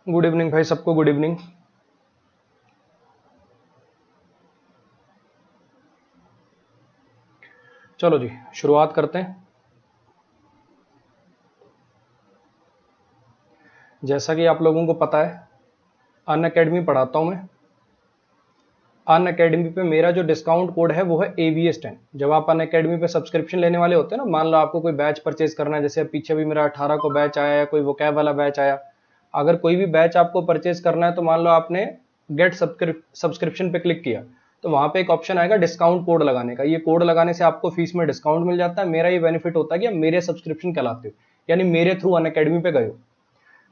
Good evening भाई सबको, good evening. चलो जी शुरुआत करते हैं। जैसा कि आप लोगों को पता है, अन अकेडमी पढ़ाता हूं मैं। अन अकेडमी पे मेरा जो डिस्काउंट कोड है वो है AVS10। जब आप अन अकेडमी पे सब्सक्रिप्शन लेने वाले होते हैं ना, मान लो आपको कोई बैच परचेज करना है, जैसे पीछे भी मेरा 18 को बैच आया या कोई वोकैब वाला बैच आया। अगर कोई भी बैच आपको परचेज करना है तो मान लो आपने गेट सब्सक्रिप्शन पे क्लिक किया, तो वहां पे एक ऑप्शन आएगा डिस्काउंट कोड लगाने का। ये कोड लगाने से आपको फीस में डिस्काउंट मिल जाता है। मेरा ये बेनिफिट होता है कि आप मेरे सब्सक्रिप्शन कहलाते हो, यानी मेरे थ्रू अन अकेडमी पे गए हो।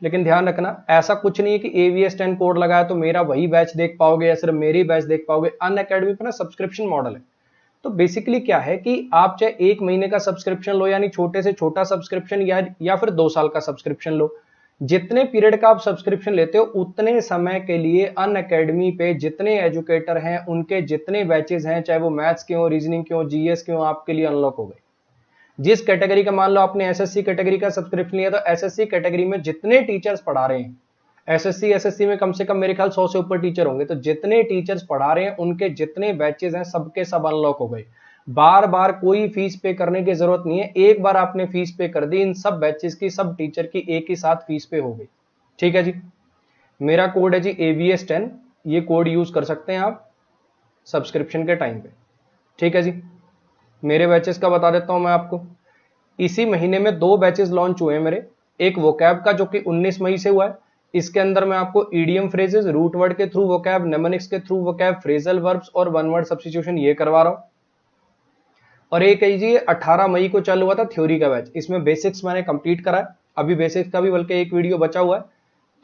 लेकिन ध्यान रखना, ऐसा कुछ नहीं है कि AVS10 कोड लगाया तो मेरा वही बैच देख पाओगे या सिर्फ मेरी बैच देख पाओगे। अन अकेडमी पे ना सब्सक्रिप्शन मॉडल है। तो बेसिकली क्या है कि आप चाहे 1 महीने का सब्सक्रिप्शन लो, यानी छोटे से छोटा सब्सक्रिप्शन, या फिर 2 साल का सब्सक्रिप्शन लो। जितने पीरियड का आप सब्सक्रिप्शन लेते हो उतने समय के लिए अन अकेडमी पे जितने एजुकेटर हैं उनके जितने बैचेस हैं, चाहे वो मैथ्स के हो, रीजनिंग के हो, GS के हो, आपके लिए अनलॉक हो गए। जिस कैटेगरी का, मान लो आपने SSC कैटेगरी का सब्सक्रिप्शन लिया, तो SSC कैटेगरी में जितने टीचर्स पढ़ा रहे हैं, SSC में कम से कम मेरे ख्याल 100 से ऊपर टीचर होंगे, तो जितने टीचर्स पढ़ा रहे हैं उनके जितने बैचेस हैं सबके सब अनलॉक हो गए। बार बार कोई फीस पे करने की जरूरत नहीं है। एक बार आपने फीस पे कर दी, इन सब बैचेस की, सब टीचर की एक ही साथ फीस पे हो गई। ठीक है जी। मेरा कोड है जी AVS10। ये कोड यूज कर सकते हैं आप सब्सक्रिप्शन के टाइम पे। ठीक है जी। मेरे बैचेस का बता देता हूं मैं आपको। इसी महीने में 2 बैचेस लॉन्च हुए हैं मेरे। एक वोकैब का जो कि 19 मई से हुआ है। इसके अंदर मैं आपको ईडीएम फ्रेजेस, रूट वर्ड के थ्रू वोकैब, नेमोनिक्स के थ्रू वोकैब, फ्रेजल वर्ब्स और वन वर्ड सब्स्टिट्यूशन ये करवा रहा हूं। और एक है जी 18 मई को चालू हुआ था थ्योरी का बैच। इसमें बेसिक्स मैंने कंप्लीट करा है। अभी बेसिक्स का भी बल्कि एक वीडियो बचा हुआ है।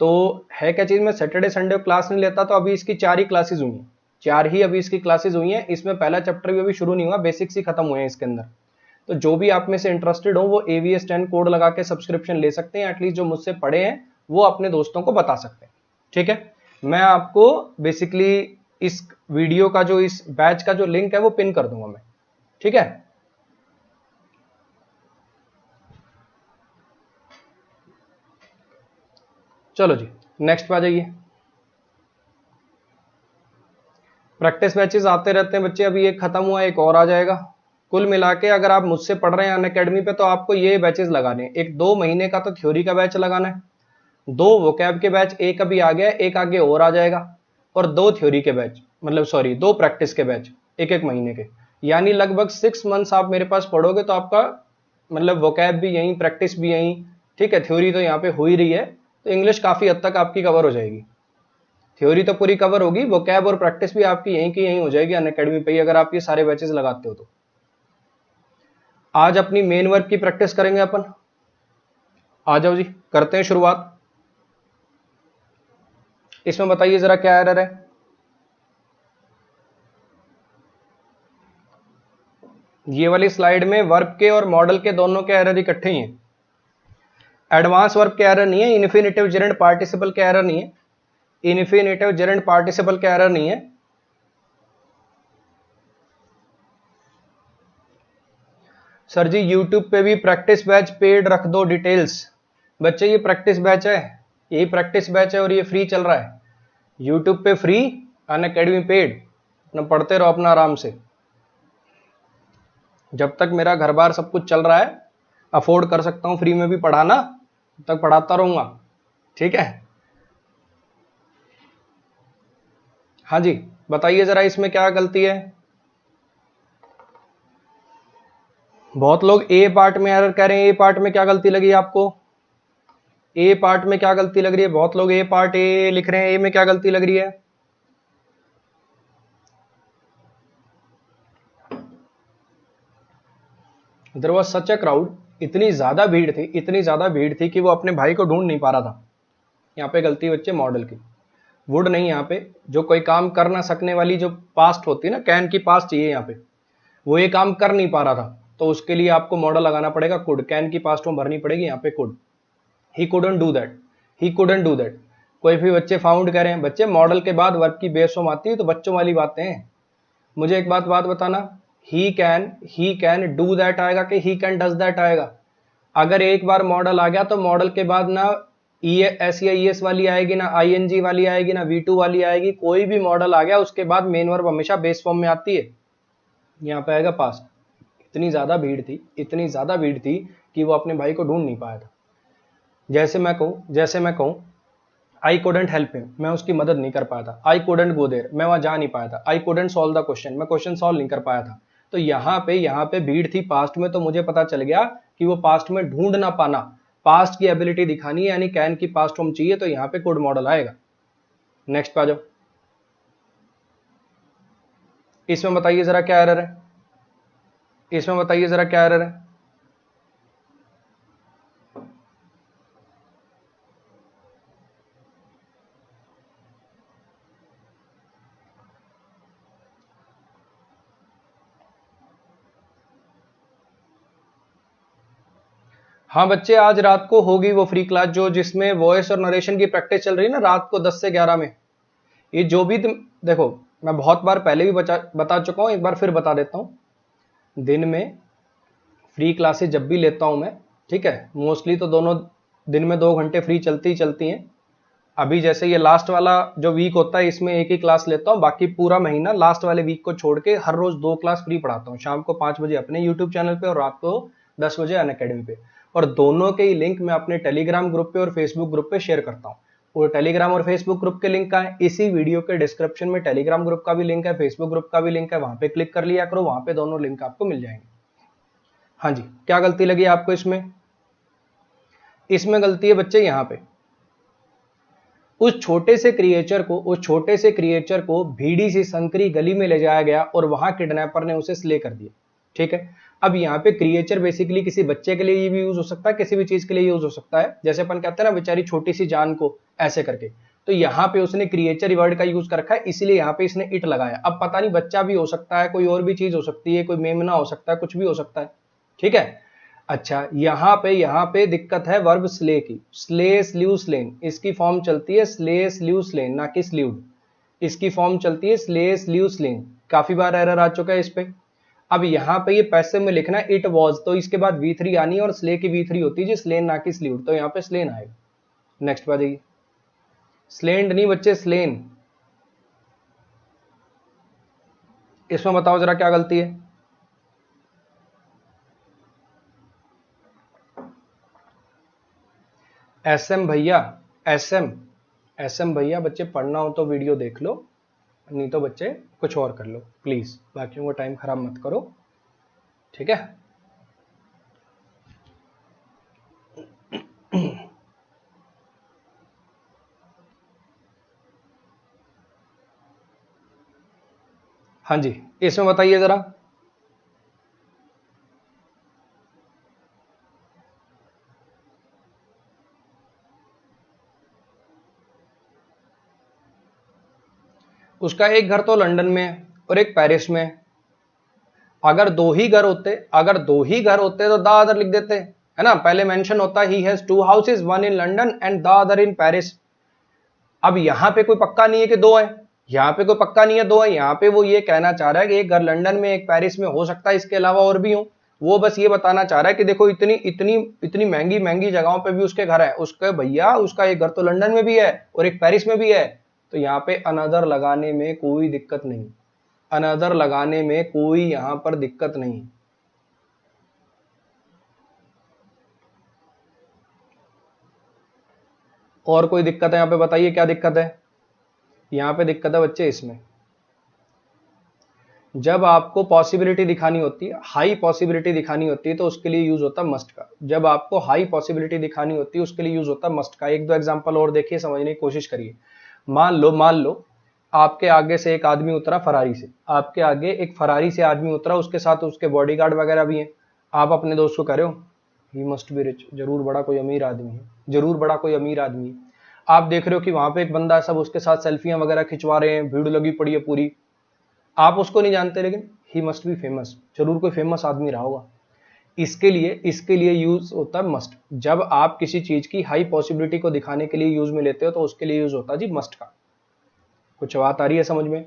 तो है क्या चीज, मैं सैटरडे संडे क्लास नहीं लेता, तो अभी इसकी 4 ही क्लासेस हुई हैं। 4 ही अभी इसकी क्लासेस हुई हैं। इसमें पहला चैप्टर भी अभी शुरू नहीं हुआ, बेसिक्स ही खत्म हुए हैं इसके अंदर। तो जो भी आप में से इंटरेस्टेड हो वो AVS10 कोड लगा के सब्सक्रिप्शन ले सकते हैं। एटलीस्ट जो मुझसे पढ़े हैं वो अपने दोस्तों को बता सकते हैं। ठीक है। मैं आपको बेसिकली इस वीडियो का जो, इस बैच का जो लिंक है वो पिन कर दूंगा मैं। ठीक है। चलो जी नेक्स्ट पे आ जाइए। प्रैक्टिस बैचेस आते रहते हैं बच्चे। अभी एक खत्म हुआ, एक और आ जाएगा। कुल मिला के अगर आप मुझसे पढ़ रहे हैं अन अकेडमी पे, तो आपको ये बैचेस लगाने हैं। एक 2 महीने का तो थ्योरी का बैच लगाना है, 2 वोकैब के बैच, एक अभी आ गया, एक आगे और आ जाएगा, और 2 थ्योरी के बैच, मतलब सॉरी 2 प्रैक्टिस के बैच, एक एक महीने के। यानी लगभग 6 मंथ्स आप मेरे पास पढ़ोगे तो आपका मतलब वोकैब भी यहीं, प्रैक्टिस भी यहीं। ठीक है। थ्योरी तो यहाँ पे हो ही रही है, तो इंग्लिश काफी हद तक आपकी कवर हो जाएगी। थ्योरी तो पूरी कवर होगी, वोकैब और प्रैक्टिस भी आपकी यहीं की यहीं हो जाएगी अन अकेडमी पे ही, अगर आप ये सारे बैचेस लगाते हो तो। आज अपनी मेन वर्क की प्रैक्टिस करेंगे अपन। आ जाओ जी करते हैं शुरुआत। इसमें बताइए जरा क्या एरर है। ये वाली स्लाइड में वर्ब के और मॉडल के दोनों के एरर इकट्ठे ही हैं। एडवांस वर्ब के एरर नहीं है, इन्फिनेटिव जेरेंट पार्टिसिपल के एरर नहीं है, इन्फिनेटिव जेरेंट पार्टिसिपल के एरर नहीं है। सर जी यूट्यूब पे भी प्रैक्टिस बैच पेड रख दो डिटेल्स। बच्चे ये प्रैक्टिस बैच है, यही प्रैक्टिस बैच है और ये फ्री चल रहा है। यूट्यूब पे फ्री, अन अकेडमी पेड। अपना पढ़ते रहो अपना आराम से। जब तक मेरा घर बार सब कुछ चल रहा है, अफोर्ड कर सकता हूं फ्री में भी पढ़ाना, तब तक पढ़ाता रहूंगा। ठीक है। हाँ जी बताइए जरा इसमें क्या गलती है। बहुत लोग ए पार्ट में एरर कह रहे हैं। ए पार्ट में क्या गलती लगी आपको? ए पार्ट में क्या गलती लग रही है? बहुत लोग ए पार्ट ए लिख रहे हैं, ए में क्या गलती लग रही है? There was such a crowd. इतनी ज्यादा भीड़ थी, इतनी ज्यादा भीड़ थी कि वो अपने भाई को ढूंढ नहीं पा रहा था। यहाँ पे गलती बच्चे मॉडल की, वुड नहीं। यहाँ पे जो कोई काम कर ना सकने वाली जो पास्ट होती है ना, कैन की पास्ट चाहिए यहाँ पे, वो ये काम कर नहीं पा रहा था, तो उसके लिए आपको मॉडल लगाना पड़ेगा कुड। कैन की पास्ट में भरनी पड़ेगी यहाँ पे could. He couldn't do that, he couldn't do that. कोई भी बच्चे फाउंड करें, बच्चे मॉडल के बाद वर्ब की बेस फॉर्म आती है, तो बच्चों वाली बातें हैं। मुझे एक बात बताना, ही कैन डू दैट आएगा कि ही कैन डज दैट आएगा? अगर एक बार मॉडल आ गया तो मॉडल के बाद ना एस या ईएस वाली आएगी ना, आईएनजी वाली आएगी ना, V2 वाली आएगी, कोई भी मॉडल आ गया उसके बाद मेन वर्ब हमेशा बेस फॉर्म में आती है। यहाँ पे आएगा पास्ट। इतनी ज्यादा भीड़ थी, इतनी ज्यादा भीड़ थी कि वो अपने भाई को ढूंढ नहीं पाया था। जैसे मैं कहूँ आई couldn't हेल्प हिम, मैं उसकी मदद नहीं कर पाया था। आई couldn't गो देयर, मैं वहां जा नहीं पाया था। आई couldn't सॉल्व द क्वेश्चन, मैं क्वेश्चन सॉल्व नहीं कर पाया था। तो यहाँ पे भीड़ थी पास्ट में, तो मुझे पता चल गया कि वो पास्ट में ढूंढ ना पाना, पास्ट की एबिलिटी दिखानी है, यानी कैन की पास्ट फॉर्म चाहिए, तो यहाँ पे कुड मॉडल आएगा। नेक्स्ट पे आ जाओ। इसमें बताइए जरा क्या एरर है, इसमें बताइए जरा क्या एरर है। हाँ बच्चे, आज रात को होगी वो फ्री क्लास जो जिसमें वॉइस और नरेशन की प्रैक्टिस चल रही है ना, रात को 10 से 11 में। ये जो भी तुम देखो, मैं बहुत बार पहले भी बता चुका हूं, एक बार फिर बता देता हूं। दिन में फ्री क्लासेस जब भी लेता हूं मैं, ठीक है, मोस्टली तो दोनों दिन में 2 घंटे फ्री चलती हैं। अभी जैसे ये लास्ट वाला जो वीक होता है इसमें एक ही क्लास लेता हूँ, बाकी पूरा महीना लास्ट वाले वीक को छोड़ के हर रोज 2 क्लास फ्री पढ़ाता हूँ। शाम को 5 बजे अपने यूट्यूब चैनल पे और रात को 10 बजे अनअकैडमी पे। और दोनों के ही लिंक मैं अपने टेलीग्राम ग्रुप पे और फेसबुक ग्रुप पे शेयर करता हूँ। वो टेलीग्राम और फेसबुक ग्रुप के लिंक का है, इसी वीडियो के डिस्क्रिप्शन में टेलीग्राम ग्रुप का भी लिंक है, फेसबुक ग्रुप का भी लिंक है, वहां पे क्लिक कर लिया करो, वहां पे दोनों लिंक आपको मिल जाएंगे। हाँ जी, क्या गलती लगी आपको इसमें? इसमें गलती है बच्चे यहाँ पे, उस छोटे से क्रिएचर को भीड़ी सी संकरी गली में ले जाया गया और वहां किडनैपर ने उसे स्ले कर दिया। ठीक है, अब यहाँ पे क्रिएचर बेसिकली किसी बच्चे के लिए भी यूज हो सकता है, किसी भी चीज के लिए यूज हो सकता है। जैसे अपन कहते हैं ना बेचारी छोटी सी जान को, ऐसे करके। तो यहाँ पे उसने क्रिएचर वर्ड का यूज कर रखा है, इसलिए यहाँ पे इसने इट लगाया। अब पता नहीं बच्चा भी हो सकता है, कोई और भी चीज हो सकती है, कोई मेमना हो सकता है, कुछ भी हो सकता है। ठीक है, अच्छा यहाँ पे दिक्कत है वर्ब स्ले की। स्ले, स्ल्यू, स्लेन, इसकी फॉर्म चलती है स्ले, स्ल्यू, स्लेन, ना कि स्ल्यूड। इसकी फॉर्म चलती है स्ले, स्ल्यू, स्लेन। काफी बार एरर आ चुका है इस पे। अब यहाँ पे ये पैसिव में लिखना है इट वॉज, तो इसके बाद V3 आनी है और स्ले की V3 होती है जी स्लेन, ना कि स्ल्यूड, तो यहाँ पे स्लेन आएगा। नेक्स्ट पे आ जाइए। स्लेंड नहीं बच्चे, स्लेन। इसमें बताओ जरा क्या गलती है। एसएम भैया, एसएम भैया, बच्चे पढ़ना हो तो वीडियो देख लो, नहीं तो बच्चे कुछ और कर लो प्लीज, बाकियों को टाइम खराब मत करो। ठीक है, हाँ जी, इसमें बताइए जरा। उसका एक घर तो लंदन में और एक पेरिस में। अगर दो ही घर होते तो द अदर लिख देते, है ना। पहले मेंशन होता he has 2 houses, 1 in London and the other in Paris. अब यहां पे कोई पक्का नहीं है कि 2 है, यहाँ पे कोई पक्का नहीं है 2 है। यहाँ पे वो ये कहना चाह रहा है कि एक घर लंदन में, एक पेरिस में, हो सकता है इसके अलावा और भी हो। वो बस ये बताना चाह रहा है कि देखो इतनी इतनी इतनी महंगी महंगी जगहों पे भी उसके घर है। उसके भैया उसका एक घर तो लंदन में भी है और एक पेरिस में भी है। तो यहाँ पे अनदर लगाने में कोई दिक्कत नहीं, अनदर लगाने में कोई यहां पर दिक्कत नहीं। और कोई दिक्कत है यहाँ पे? बताइए क्या दिक्कत है। यहाँ पे दिक्कत है बच्चे इसमें, जब आपको पॉसिबिलिटी दिखानी होती है, हाई पॉसिबिलिटी दिखानी होती है, तो उसके लिए यूज होता है मस्ट का। जब आपको हाई पॉसिबिलिटी दिखानी होती है उसके लिए यूज होता है मस्ट का। एक दो एग्जांपल और देखिए, समझने की कोशिश करिए। मान लो आपके आगे से एक आदमी उतरा फरारी से, आपके आगे एक फरारी से आदमी उतरा, उसके साथ उसके बॉडीगार्ड वगैरह भी हैं। आप अपने दोस्त को कह रहे हो ही मस्ट बी रिच, जरूर बड़ा कोई अमीर आदमी है, जरूर बड़ा कोई अमीर आदमी है। आप देख रहे हो कि वहां पे एक बंदा सब उसके साथ सेल्फियां वगैरह खिंचवा रहे हैं, भीड़ लगी पड़ी है पूरी। आप उसको नहीं जानते, लेकिन ही मस्ट बी फेमस, जरूर कोई फेमस आदमी रहा होगा। इसके लिए यूज होता है मस्ट। जब आप किसी चीज की हाई पॉसिबिलिटी को दिखाने के लिए यूज में लेते हो तो उसके लिए यूज होता है जी मस्ट का। कुछ बात आ रही है समझ में?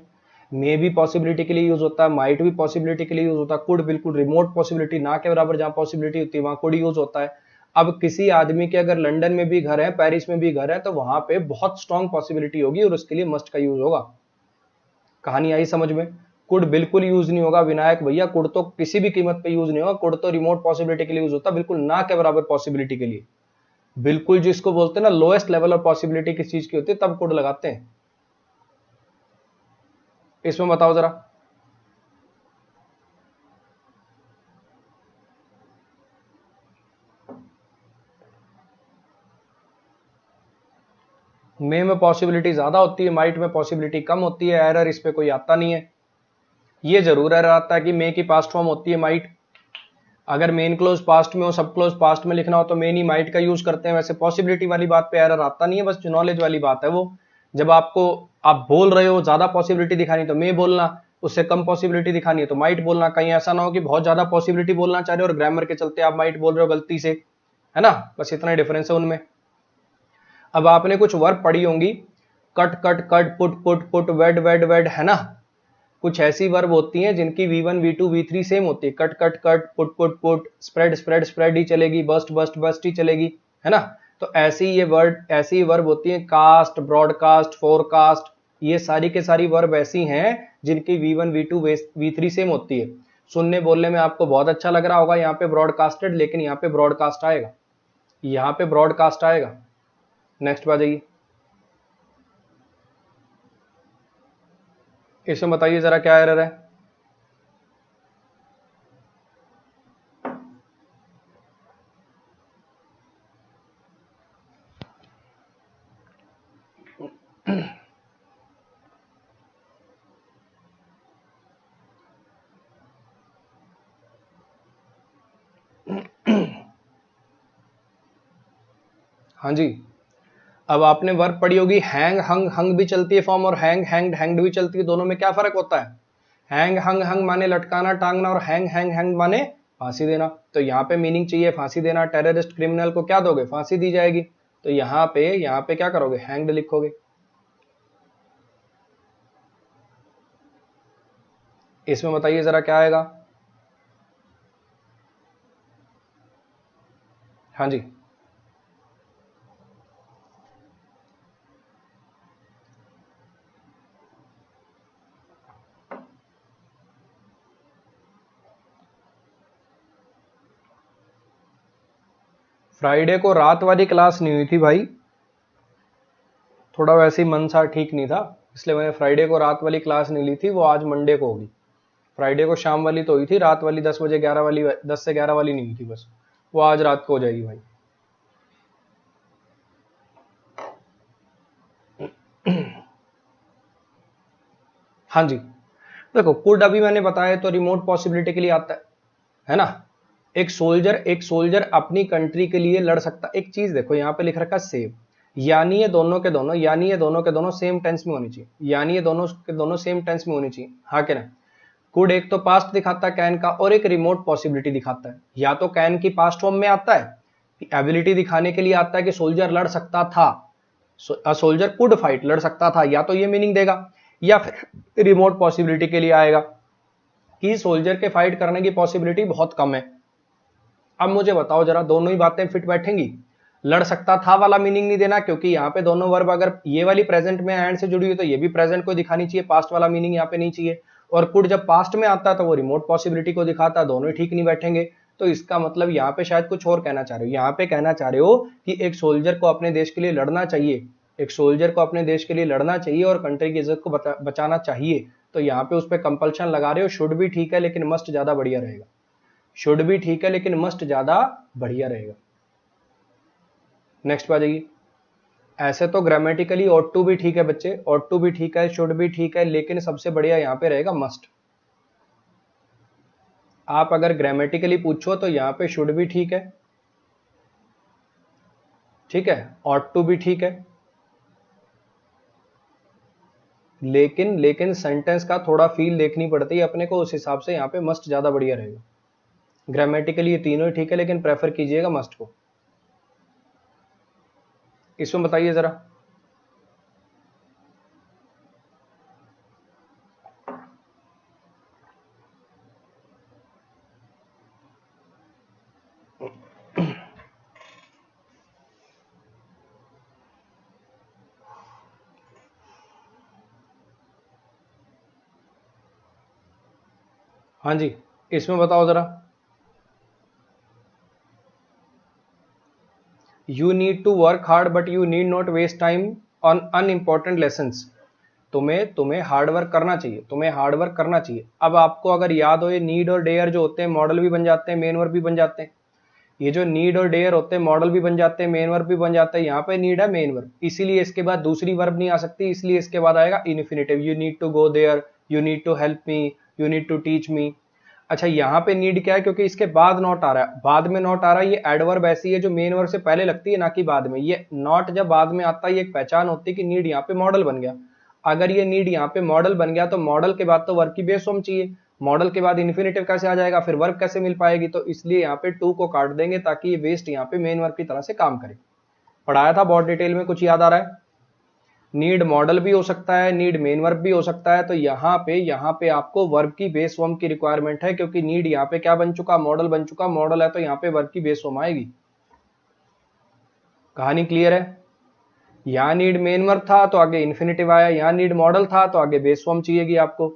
मे भी पॉसिबिलिटी के लिए यूज होता है, माइट भी पॉसिबिलिटी के लिए यूज होता है, कुड बिल्कुल रिमोट पॉसिबिलिटी, ना के बराबर जहां पॉसिबिलिटी होती है वहां कुड यूज होता है। अब किसी आदमी के अगर लंदन में भी घर है, पेरिस में भी घर है, तो वहां पे बहुत स्ट्रांग पॉसिबिलिटी होगी और उसके लिए मस्ट का यूज होगा। कहानी आई समझ में? कुड बिल्कुल यूज नहीं होगा विनायक भैया, कुड तो किसी भी कीमत पे यूज नहीं होगा। कुड तो रिमोट पॉसिबिलिटी के लिए यूज होता है, बिल्कुल ना के बराबर पॉसिबिलिटी के लिए। बिल्कुल जिसको बोलते हैं ना लोएस्ट लेवल ऑफ पॉसिबिलिटी किस चीज की होती है, तब कुड लगाते हैं। इसमें बताओ जरा। मे में पॉसिबिलिटी ज्यादा होती है, माइट में पॉसिबिलिटी कम होती है। एरर इस पे कोई आता नहीं है। ये जरूर एरर आता है कि मे की पास्ट फॉर्म होती है माइट। अगर मेन क्लोज पास्ट में हो, सब क्लोज पास्ट में लिखना हो तो मेन ही माइट का यूज करते हैं। वैसे पॉसिबिलिटी वाली बात पे एरर आता नहीं है, बस जो नॉलेज वाली बात है वो, जब आपको आप बोल रहे हो ज्यादा पॉसिबिलिटी दिखानी तो मे बोलना, उससे कम पॉसिबिलिटी दिखानी है तो माइट बोलना। कहीं ऐसा ना हो कि बहुत ज्यादा पॉसिबिलिटी बोलना चाह रहे हो और ग्रामर के चलते आप माइट बोल रहे हो गलती से, है ना। बस इतना डिफरेंस है उनमें। अब आपने कुछ वर्ब पढ़ी होंगी, cut cut cut, put put put, wed wed wed, है ना। कुछ ऐसी वर्ब होती हैं जिनकी V1 V2 V3 सेम होती है। Cut cut cut, put put put, spread spread spread ही चलेगी, बस्ट बस्ट बस्ट ही चलेगी, है ना। तो ऐसी ये वर्ड, ऐसी वर्ब होती है। कास्ट, ब्रॉडकास्ट, फोरकास्ट, ये सारी के सारी वर्ब ऐसी हैं जिनकी V1 V2 V3 सेम होती है। सुनने बोलने में आपको बहुत अच्छा लग रहा होगा यहाँ पे ब्रॉडकास्टेड, लेकिन यहाँ पे ब्रॉडकास्ट आएगा, यहाँ पे ब्रॉडकास्ट आएगा। नेक्स्ट आ जाइए। इसमें बताइए जरा क्या एरर है। हाँ जी, अब आपने वर्ब पढ़ी होगी हैंग हंग, हंग भी चलती है फॉर्म और हैंग हैंग्ड हैंग्ड भी चलती है। दोनों में क्या फर्क होता है? हैंग हंग, हंग माने लटकाना टांगना, और हैंग हैंग हैंग माने फांसी देना। तो यहाँ पे मीनिंग चाहिए फांसी देना। टेररिस्ट क्रिमिनल को क्या दोगे? फांसी दी जाएगी। तो यहाँ पे क्या करोगे? हैंग्ड लिखोगे। इसमें बताइए जरा क्या आएगा। हाँ जी, फ्राइडे को रात वाली क्लास नहीं हुई थी भाई, थोड़ा वैसे ही मन सा ठीक नहीं था, इसलिए मैंने फ्राइडे को रात वाली क्लास नहीं ली थी। वो आज मंडे को होगी। फ्राइडे को शाम वाली तो हुई थी, रात वाली 10 बजे 11 वाली, 10 से 11 वाली नहीं हुई थी बस। वो आज रात को हो जाएगी भाई। हाँ जी, देखो कुड अभी मैंने बताया तो रिमोट पॉसिबिलिटी के लिए आता है ना। एक सोल्जर अपनी कंट्री के लिए लड़ सकता। एक चीज देखो यहाँ पे लिख रखा है सेव, यानी ये दोनों के दोनों, यानी ये दोनों के दोनों सेम टेंस में होनी चाहिए, यानी ये दोनों के दोनों सेम टेंस में होनी चाहिए, हाँ के ना। कुड एक तो पास्ट दिखाता है कैन का, और एक रिमोट पॉसिबिलिटी दिखाता है। या तो कैन की पास्ट फॉर्म में आता है, एबिलिटी दिखाने के लिए आता है कि सोल्जर लड़ सकता था, सोल्जर कुड फाइट, लड़ सकता था, या तो ये मीनिंग देगा। या फिर रिमोट पॉसिबिलिटी के लिए आएगा कि सोल्जर के फाइट करने की पॉसिबिलिटी बहुत कम है। अब मुझे बताओ जरा, दोनों ही बातें फिट बैठेंगी? लड़ सकता था वाला मीनिंग नहीं देना, क्योंकि यहाँ पे दोनों वर्ब अगर ये वाली प्रेजेंट में एंड से जुड़ी हुई तो ये भी प्रेजेंट को दिखानी चाहिए, पास्ट वाला मीनिंग यहाँ पे नहीं चाहिए। और कुड जब पास्ट में आता है तो वो रिमोट पॉसिबिलिटी को दिखाता है, दोनों ही ठीक नहीं बैठेंगे। तो इसका मतलब यहाँ पे शायद कुछ और कहना चाह रहे हो। यहाँ पे कहना चाह रहे हो कि एक सोल्जर को अपने देश के लिए लड़ना चाहिए, एक सोल्जर को अपने देश के लिए लड़ना चाहिए और कंट्री की इज्जत को बचाना चाहिए। तो यहाँ पे उस पर कंपल्शन लगा रहे हो। शुड भी ठीक है लेकिन मस्ट ज्यादा बढ़िया रहेगा। शुड भी ठीक है लेकिन मस्ट ज्यादा बढ़िया रहेगा। नेक्स्ट पे आ जाइए। ऐसे तो ग्रामेटिकली ऑट टू भी ठीक है बच्चे, ऑट टू भी ठीक है, शुड भी ठीक है, लेकिन सबसे बढ़िया यहां पे रहेगा मस्ट। आप अगर ग्रामेटिकली पूछो तो यहां पे शुड भी ठीक है, ठीक है, ऑट टू भी ठीक है, लेकिन सेंटेंस का थोड़ा फील देखनी पड़ती है अपने को, उस हिसाब से यहां पे मस्ट ज्यादा बढ़िया रहेगा। ग्रामेटिकली ये तीनों ही ठीक है लेकिन प्रेफर कीजिएगा मस्ट को। इसमें बताइए जरा। हाँ जी, इसमें बताओ जरा। You need to work hard but you need not waste time on unimportant lessons. तुम्हें तुम्हें हार्ड वर्क करना चाहिए, तुम्हें हार्ड वर्क करना चाहिए। अब आपको अगर याद हो, ये नीड और डेयर जो होते हैं मॉडल भी बन जाते हैं, मेन वर्ब भी बन जाते हैं। ये जो नीड और डेयर होते हैं मॉडल भी बन जाते हैं, मेन वर्ब भी बन जाता है। यहाँ पे नीड है मेन वर्ब, इसीलिए इसके बाद दूसरी वर्ब नहीं आ सकती, इसलिए इसके बाद आएगा infinitive. You need to go there, you need to help me, you need to teach me. अच्छा, यहाँ पे नीड क्या है, क्योंकि इसके बाद नॉट आ रहा है, बाद में नॉट आ रहा है। ये एडवर्ब ऐसी है जो मेन वर्ब से पहले लगती है, ना कि बाद में। ये नॉट जब बाद में आता है, ये एक पहचान होती है कि नीड यहाँ पे मॉडल बन गया। अगर ये नीड यहाँ पे मॉडल बन गया तो मॉडल के बाद तो वर्ब की बेस फॉर्म चाहिए, मॉडल के बाद इन्फिनिटिव कैसे आ जाएगा, फिर वर्ब कैसे मिल पाएगी। तो इसलिए यहाँ पे टू को काट देंगे ताकि ये वेस्ट यहाँ पे मेन वर्ब की तरह से काम करे। पढ़ाया था बहुत डिटेल में, कुछ याद आ रहा है? नीड मॉडल भी हो सकता है, नीड मेन वर्ब भी हो सकता है। तो यहाँ पे आपको वर्ब की बेस फॉर्म की रिक्वायरमेंट है, क्योंकि नीड यहाँ पे क्या बन चुका, मॉडल बन चुका। मॉडल है तो यहाँ पे वर्ब की बेस फॉर्म आएगी। कहानी क्लियर है? यहाँ नीड मेन वर्ब था तो आगे इन्फिनिटिव आया, यहाँ नीड मॉडल था तो आगे बेस फॉर्म चाहिएगी आपको।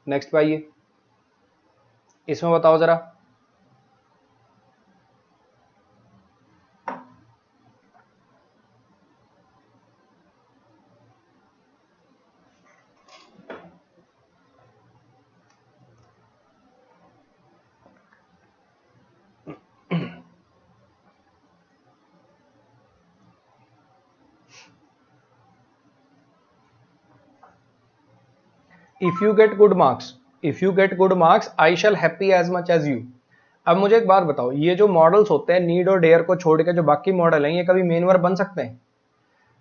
नेक्स्ट पाइए, इसमें बताओ जरा। If you get good marks, if you get good marks I shall happy as much as you. अब मुझे एक बात बताओ, ये जो मॉडल्स होते हैं नीड और डेयर को छोड़ के जो बाकी मॉडल हैं, ये कभी मेन वर्ब बन सकते हैं?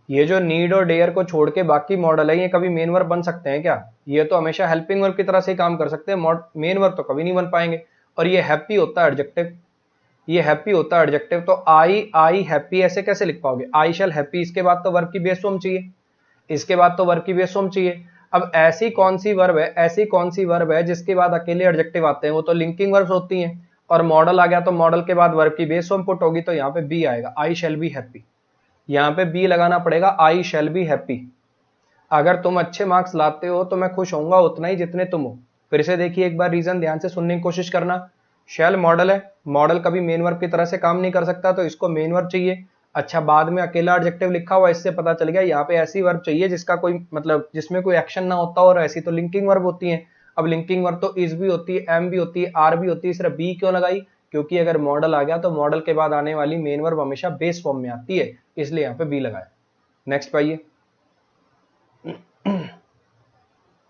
ये जो नीड और डेयर को छोड़ के बाकी मॉडल है, ये कभी मेन वर्ब बन सकते हैं क्या? ये तो हमेशा हेल्पिंग वर्ब की तरह से ही काम कर सकते हैं, मेन वर्ब तो कभी नहीं बन पाएंगे। और ये हैप्पी होता है एडजेक्टिव, ये हैप्पी होता है एडजेक्टिव। तो आई हैप्पी ऐसे कैसे लिख पाओगे? आई शैल हैप्पी, इसके बाद तो वर्ब की बेस फॉर्म चाहिए, इसके बाद तो वर्ब की बेस फॉर्म चाहिए। अब ऐसी कौन सी वर्ब है, ऐसी कौन सी वर्ब है जिसके बाद अकेले एडजेक्टिव आते हैं? वो तो लिंकिंग वर्ब्स होती हैं। और मॉडल आ गया तो मॉडल के बाद वर्ब की बेस फॉर्म पुट होगी, तो यहाँ पे बी आएगा, आई शैल बी हैप्पी। यहाँ पे बी लगाना पड़ेगा, आई शैल बी हैप्पी। अगर तुम अच्छे मार्क्स लाते हो तो मैं खुश होऊंगा उतना ही जितने तुम हो। फिर से देखिए एक बार, रीजन ध्यान से सुनने की कोशिश करना। शैल मॉडल है, मॉडल कभी मेन वर्ब की तरह से काम नहीं कर सकता, तो इसको मेन वर्ब चाहिए। अच्छा, बाद में अकेला एडजेक्टिव लिखा हुआ, इससे पता चल गया यहाँ पे ऐसी वर्ब चाहिए जिसका कोई मतलब, जिसमें कोई एक्शन ना होता, और ऐसी तो लिंकिंग वर्ब होती है। अब लिंकिंग वर्ब तो इज भी होती है, एम भी होती है, आर भी होती है, सिर्फ बी क्यों लगाई? क्योंकि अगर मॉडल आ गया तो मॉडल के बाद आने वाली मेन वर्ब हमेशा बेस फॉर्म में आती है, इसलिए यहाँ पे बी लगाया। नेक्स्ट पाइए,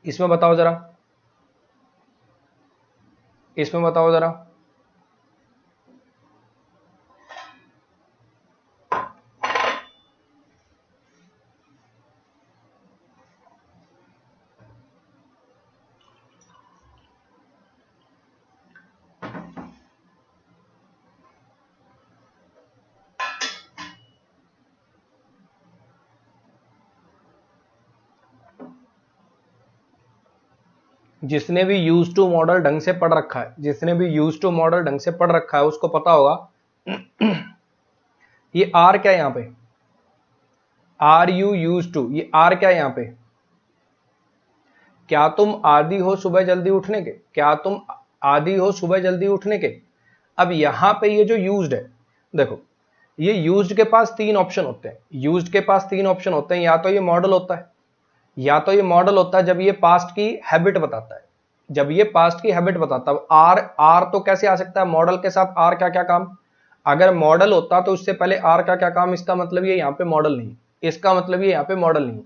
इसमें बताओ जरा, इसमें बताओ जरा। जिसने भी यूज टू मॉडल ढंग से पढ़ रखा है, जिसने भी यूज टू मॉडल ढंग से पढ़ रखा है उसको पता होगा ये आर क्या है यहाँ पे, आर यू यूज टू, ये आर क्या है यहाँ पे? क्या तुम आदी हो सुबह जल्दी उठने के? क्या तुम आदी हो सुबह जल्दी उठने के? अब यहां पे ये जो यूज्ड है, देखो ये यूज्ड के पास तीन ऑप्शन होते हैं, यूज्ड के पास तीन ऑप्शन होते हैं। या तो ये मॉडल होता है, या तो ये मॉडल होता है जब ये पास्ट की हैबिट बताता है, जब ये पास्ट की हैबिट बताता है। आर, आर तो कैसे आ सकता है मॉडल के साथ? आर क्या क्या काम? अगर मॉडल होता तो उससे पहले आर क्या क्या काम, इसका मतलब ये यहाँ पे मॉडल नहीं, इसका मतलब ये यहाँ पे मॉडल नहीं।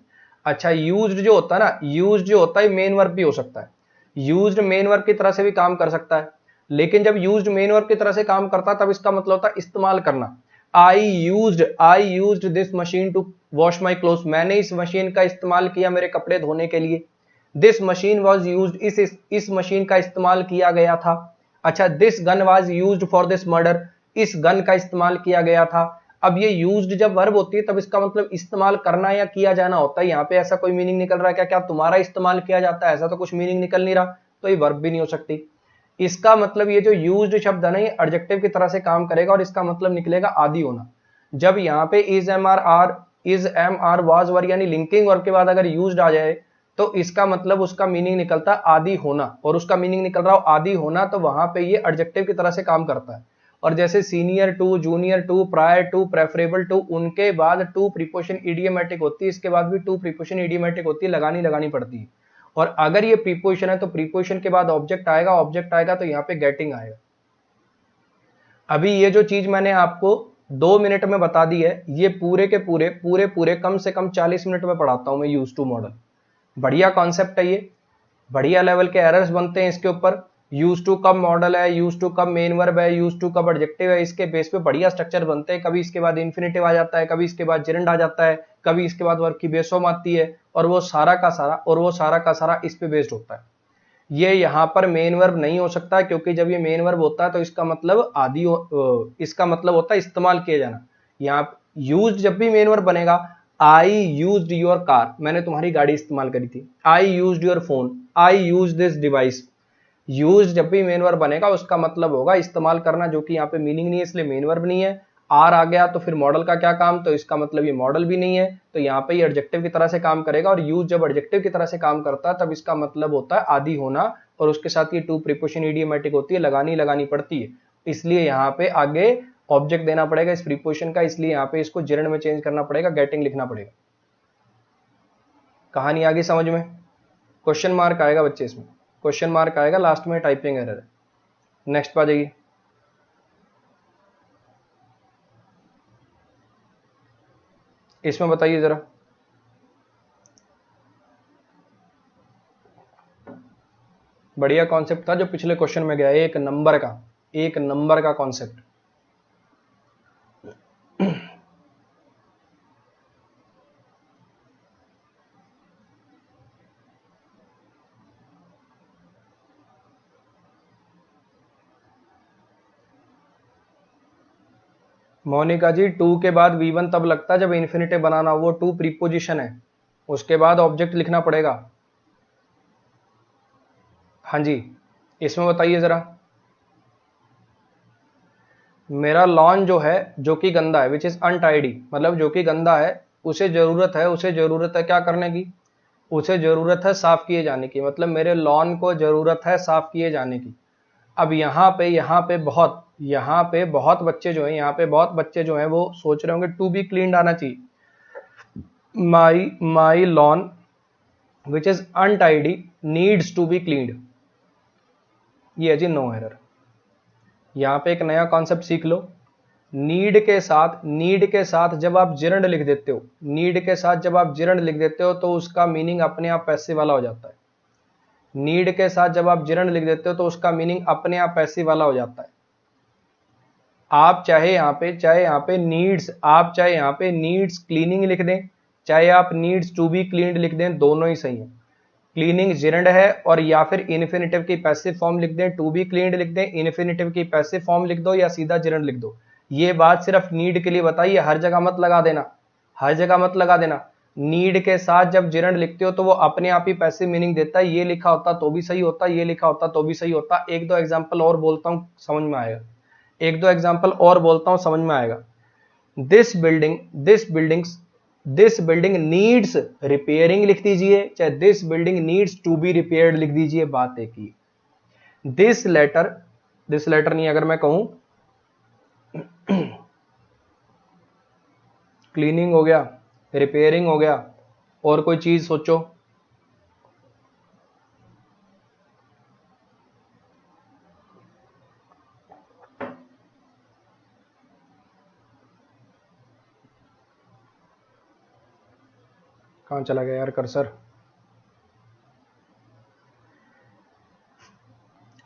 अच्छा, यूज्ड जो होता है ना, यूज्ड जो होता है मेन वर्ब भी हो सकता है, यूज्ड मेन वर्ब की तरह से भी काम कर सकता है। लेकिन जब यूज्ड मेन वर्ब की तरह से काम करता है तब इसका मतलब होता है इस्तेमाल करना। I used this machine to wash my cloth, मैंने इस मशीन का इस्तेमाल किया मेरे कपड़े धोने के लिए। दिस मशीन वॉज यूज्ड, इस मशीन का इस्तेमाल किया गया था। अच्छा, this gun was used for this murder, इस गन का इस्तेमाल किया गया था। अब ये यूज्ड जब वर्ब होती है तब इसका मतलब इस्तेमाल करना या किया जाना होता है। यहाँ पे ऐसा कोई मीनिंग निकल रहा है क्या? क्या तुम्हारा इस्तेमाल किया जाता है? ऐसा तो कुछ मीनिंग निकल नहीं रहा, तो ये वर्ब भी नहीं हो सकती। इसका मतलब ये जो यूज्ड शब्द है ना, ये एडजेक्टिव की तरह से काम करेगा और इसका मतलब निकलेगा आदि होना। जब यहाँ पे is am are, is am are was were यानी लिंकिंग वर्ब के बाद अगर यूज्ड आ जाए तो इसका मतलब उसका मीनिंग निकलता है आदि होना, और उसका मीनिंग निकल रहा हो आदि होना, तो वहां पे ये एडजेक्टिव की तरह से काम करता है। और जैसे senior to, junior to, prior to, preferable to, उनके बाद टू प्रीपोजिशन इडियोमैटिक होती है, इसके बाद भी टू प्रीपोजिशन इडियोमैटिक होती है, लगानी पड़ती है। और अगर ये प्रीपोजिशन है तो प्रीपोजिशन के बाद ऑब्जेक्ट आएगा, ऑब्जेक्ट आएगा तो यहाँ पे गेटिंग आएगा। अभी ये जो चीज मैंने आपको 2 मिनट में बता दी है, ये पूरे के पूरे कम से कम 40 मिनट में पढ़ाता हूं मैं यूज टू मॉडल। बढ़िया कॉन्सेप्ट है ये, बढ़िया लेवल के एरर्स बनते हैं इसके ऊपर। यूज टू कब मॉडल है, यूज टू कब मेन वर्ब है, यूज टू कब एडजेक्टिव है, इसके बेस पे बढ़िया स्ट्रक्चर बनते हैं। कभी इसके बाद इन्फिनेटिव आ जाता है, कभी इसके बाद जेरेंड आ जाता है, कभी इसके बाद वर्ब की बेस फॉर्म आती है, और वो सारा का सारा इस पे बेस्ड होता है। ये यहाँ पर मेन वर्ब नहीं हो सकता, क्योंकि जब ये मेन वर्ब होता है तो इसका मतलब इसका मतलब होता है इस्तेमाल किया जाना। यहाँ यूज जब भी मेन वर्ब बनेगा, आई यूज्ड योर कार, मैंने तुम्हारी गाड़ी इस्तेमाल करी थी। I used your phone, I use this device. Use जब भी मेन वर्ब बनेगा उसका मतलब होगा इस्तेमाल करना, जो कि यहाँ पे मीनिंग नहीं है इसलिए मेन वर्ब नहीं है। आर आ गया तो फिर मॉडल का क्या काम, तो इसका मतलब ये मॉडल भी नहीं है, तो यहाँ पे ये एडजेक्टिव की तरह से काम करेगा। और यूज जब एडजेक्टिव की तरह से काम करता है तब इसका मतलब होता है आदि होना, और उसके साथ ये टू प्रीपोजिशन इडियोमैटिक होती है, लगानी पड़ती है। इसलिए यहाँ पे आगे ऑब्जेक्ट देना पड़ेगा इस प्रीपोजिशन का, इसलिए यहाँ पे इसको जेरेंड में चेंज करना पड़ेगा, गेटिंग लिखना पड़ेगा। कहानी आगे समझ में? क्वेश्चन मार्क आएगा बच्चे, इसमें क्वेश्चन मार्क आएगा, लास्ट में टाइपिंग एरर है। नेक्स्ट पे आ जाइए। इसमें बताइए जरा, बढ़िया कॉन्सेप्ट था जो पिछले क्वेश्चन में गया, एक नंबर का कॉन्सेप्ट। मोनिका जी, टू के बाद V1 तब लगता है जब इन्फिनिटिव बनाना हो, वो टू प्रीपोजिशन है, उसके बाद ऑब्जेक्ट लिखना पड़ेगा। हाँ जी, इसमें बताइए जरा। मेरा लॉन जो है, जो कि गंदा है, विच इज अनटाइडी, मतलब जो कि गंदा है, उसे जरूरत है क्या करने की, उसे जरूरत है साफ किए जाने की, मतलब मेरे लॉन को जरूरत है साफ किए जाने की। अब यहाँ पे बहुत बच्चे जो हैं, वो सोच रहे होंगे टू बी क्लीन्ड आना चाहिए। My lawn which is untidy needs to be cleaned, ये है जी नो एरर। यहाँ पे एक नया कॉन्सेप्ट सीख लो। नीड के साथ जब आप जिरंड लिख देते हो, तो उसका मीनिंग अपने आप पैसिव वाला हो जाता है। नीड के साथ जब आप जिरंड लिख देते हो तो उसका मीनिंग अपने आप पैसिव वाला हो जाता है। आप चाहे यहाँ पे नीड्स क्लीनिंग लिख दें, चाहे आप नीड्स टू बी क्लीन्ड लिख दें, दोनों ही सही है। क्लीनिंग जिरंड है, और या फिर इन्फिनिटिव की पैसिव फॉर्म लिख दें, टू बी क्लीन्ड लिख दें, इन्फिनिटिव की पैसिव फॉर्म लिख दो, या सीधा जिरंड लिख दो। ये बात सिर्फ नीड के लिए बताइए, हर जगह मत लगा देना। नीड के साथ जब जिरंड लिखते हो तो वो अपने आप ही पैसिव मीनिंग देता है। ये लिखा होता तो भी सही होता, ये लिखा होता तो भी सही होता। एक दो एग्जाम्पल और बोलता हूं, समझ में आएगा। दिस बिल्डिंग नीड्स रिपेयरिंग लिख दीजिए, चाहे this building needs to be repaired लिख दीजिए, बात एक ही। दिस लेटर नहीं, अगर मैं कहूं क्लीनिंग हो गया, रिपेयरिंग हो गया, और कोई चीज सोचो। कहां चला गया यार कर्सर?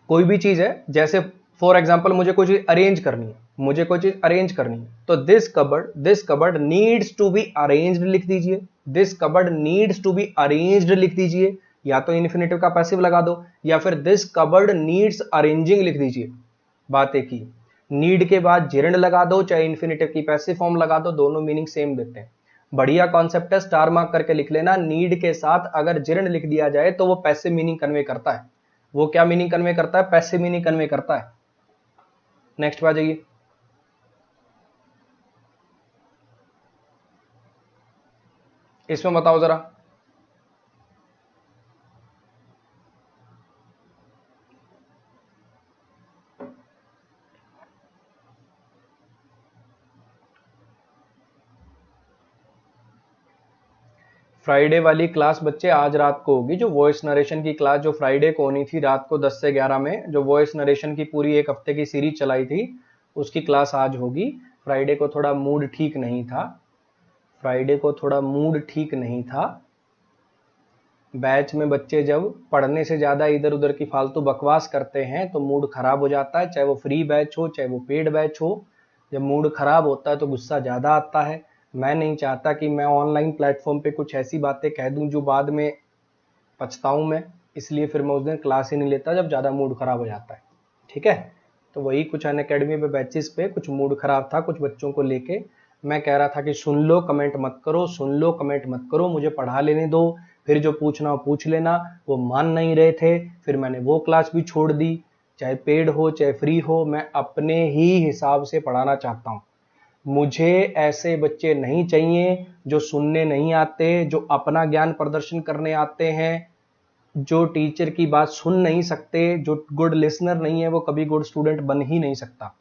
कोई भी चीज है, जैसे फॉर एग्जाम्पल मुझे कोई चीज अरेंज करनी है, तो this cupboard needs to be arranged लिख दीजिए। या तो इन्फिनिटिव का पैसिव लगा दो, या फिर दिस कबर्ड नीड्स अरेंजिंग लिख दीजिए, बात एक ही। नीड के बाद जेरेंड लगा दो, चाहे इन्फिनिटिव की पैसिव फॉर्म लगा दो, दोनों मीनिंग सेम देते हैं। बढ़िया कॉन्सेप्ट है, स्टार मार्क करके लिख लेना। नीड के साथ अगर जेरेंड लिख दिया जाए तो वो पैसिव मीनिंग कन्वे करता है। वो क्या मीनिंग कन्वे करता है? पैसिव मीनिंग कन्वे करता है। नेक्स्ट पे आ जाइए। इसमें बताओ जरा, फ्राइडे वाली क्लास बच्चे आज रात को होगी, जो वॉइस नरेशन की क्लास जो फ्राइडे को होनी थी रात को 10 से 11 में, जो वॉइस नरेशन की पूरी एक हफ्ते की सीरीज चलाई थी, उसकी क्लास आज होगी। फ्राइडे को थोड़ा मूड ठीक नहीं था, फ्राइडे को थोड़ा मूड ठीक नहीं था। बैच में बच्चे जब पढ़ने से ज़्यादा इधर उधर की फालतू बकवास करते हैं तो मूड खराब हो जाता है, चाहे वो फ्री बैच हो चाहे वो पेड बैच हो। जब मूड खराब होता है तो गुस्सा ज़्यादा आता है। मैं नहीं चाहता कि मैं ऑनलाइन प्लेटफॉर्म पे कुछ ऐसी बातें कह दूं जो बाद में पछताऊं मैं, इसलिए फिर मैं उस दिन क्लास ही नहीं लेता जब ज़्यादा मूड खराब हो जाता है। ठीक है, तो वही कुछ अनअकैडमी पे बैचेस पे कुछ मूड खराब था कुछ बच्चों को लेके। मैं कह रहा था कि सुन लो कमेंट मत करो, सुन लो कमेंट मत करो, मुझे पढ़ा लेने दो, फिर जो पूछना हो पूछ लेना। वो मान नहीं रहे थे, फिर मैंने वो क्लास भी छोड़ दी, चाहे पेड हो चाहे फ्री हो। मैं अपने ही हिसाब से पढ़ाना चाहता हूँ। मुझे ऐसे बच्चे नहीं चाहिए जो सुनने नहीं आते, जो अपना ज्ञान प्रदर्शन करने आते हैं, जो टीचर की बात सुन नहीं सकते, जो गुड लिसनर नहीं है वो कभी गुड स्टूडेंट बन ही नहीं सकता।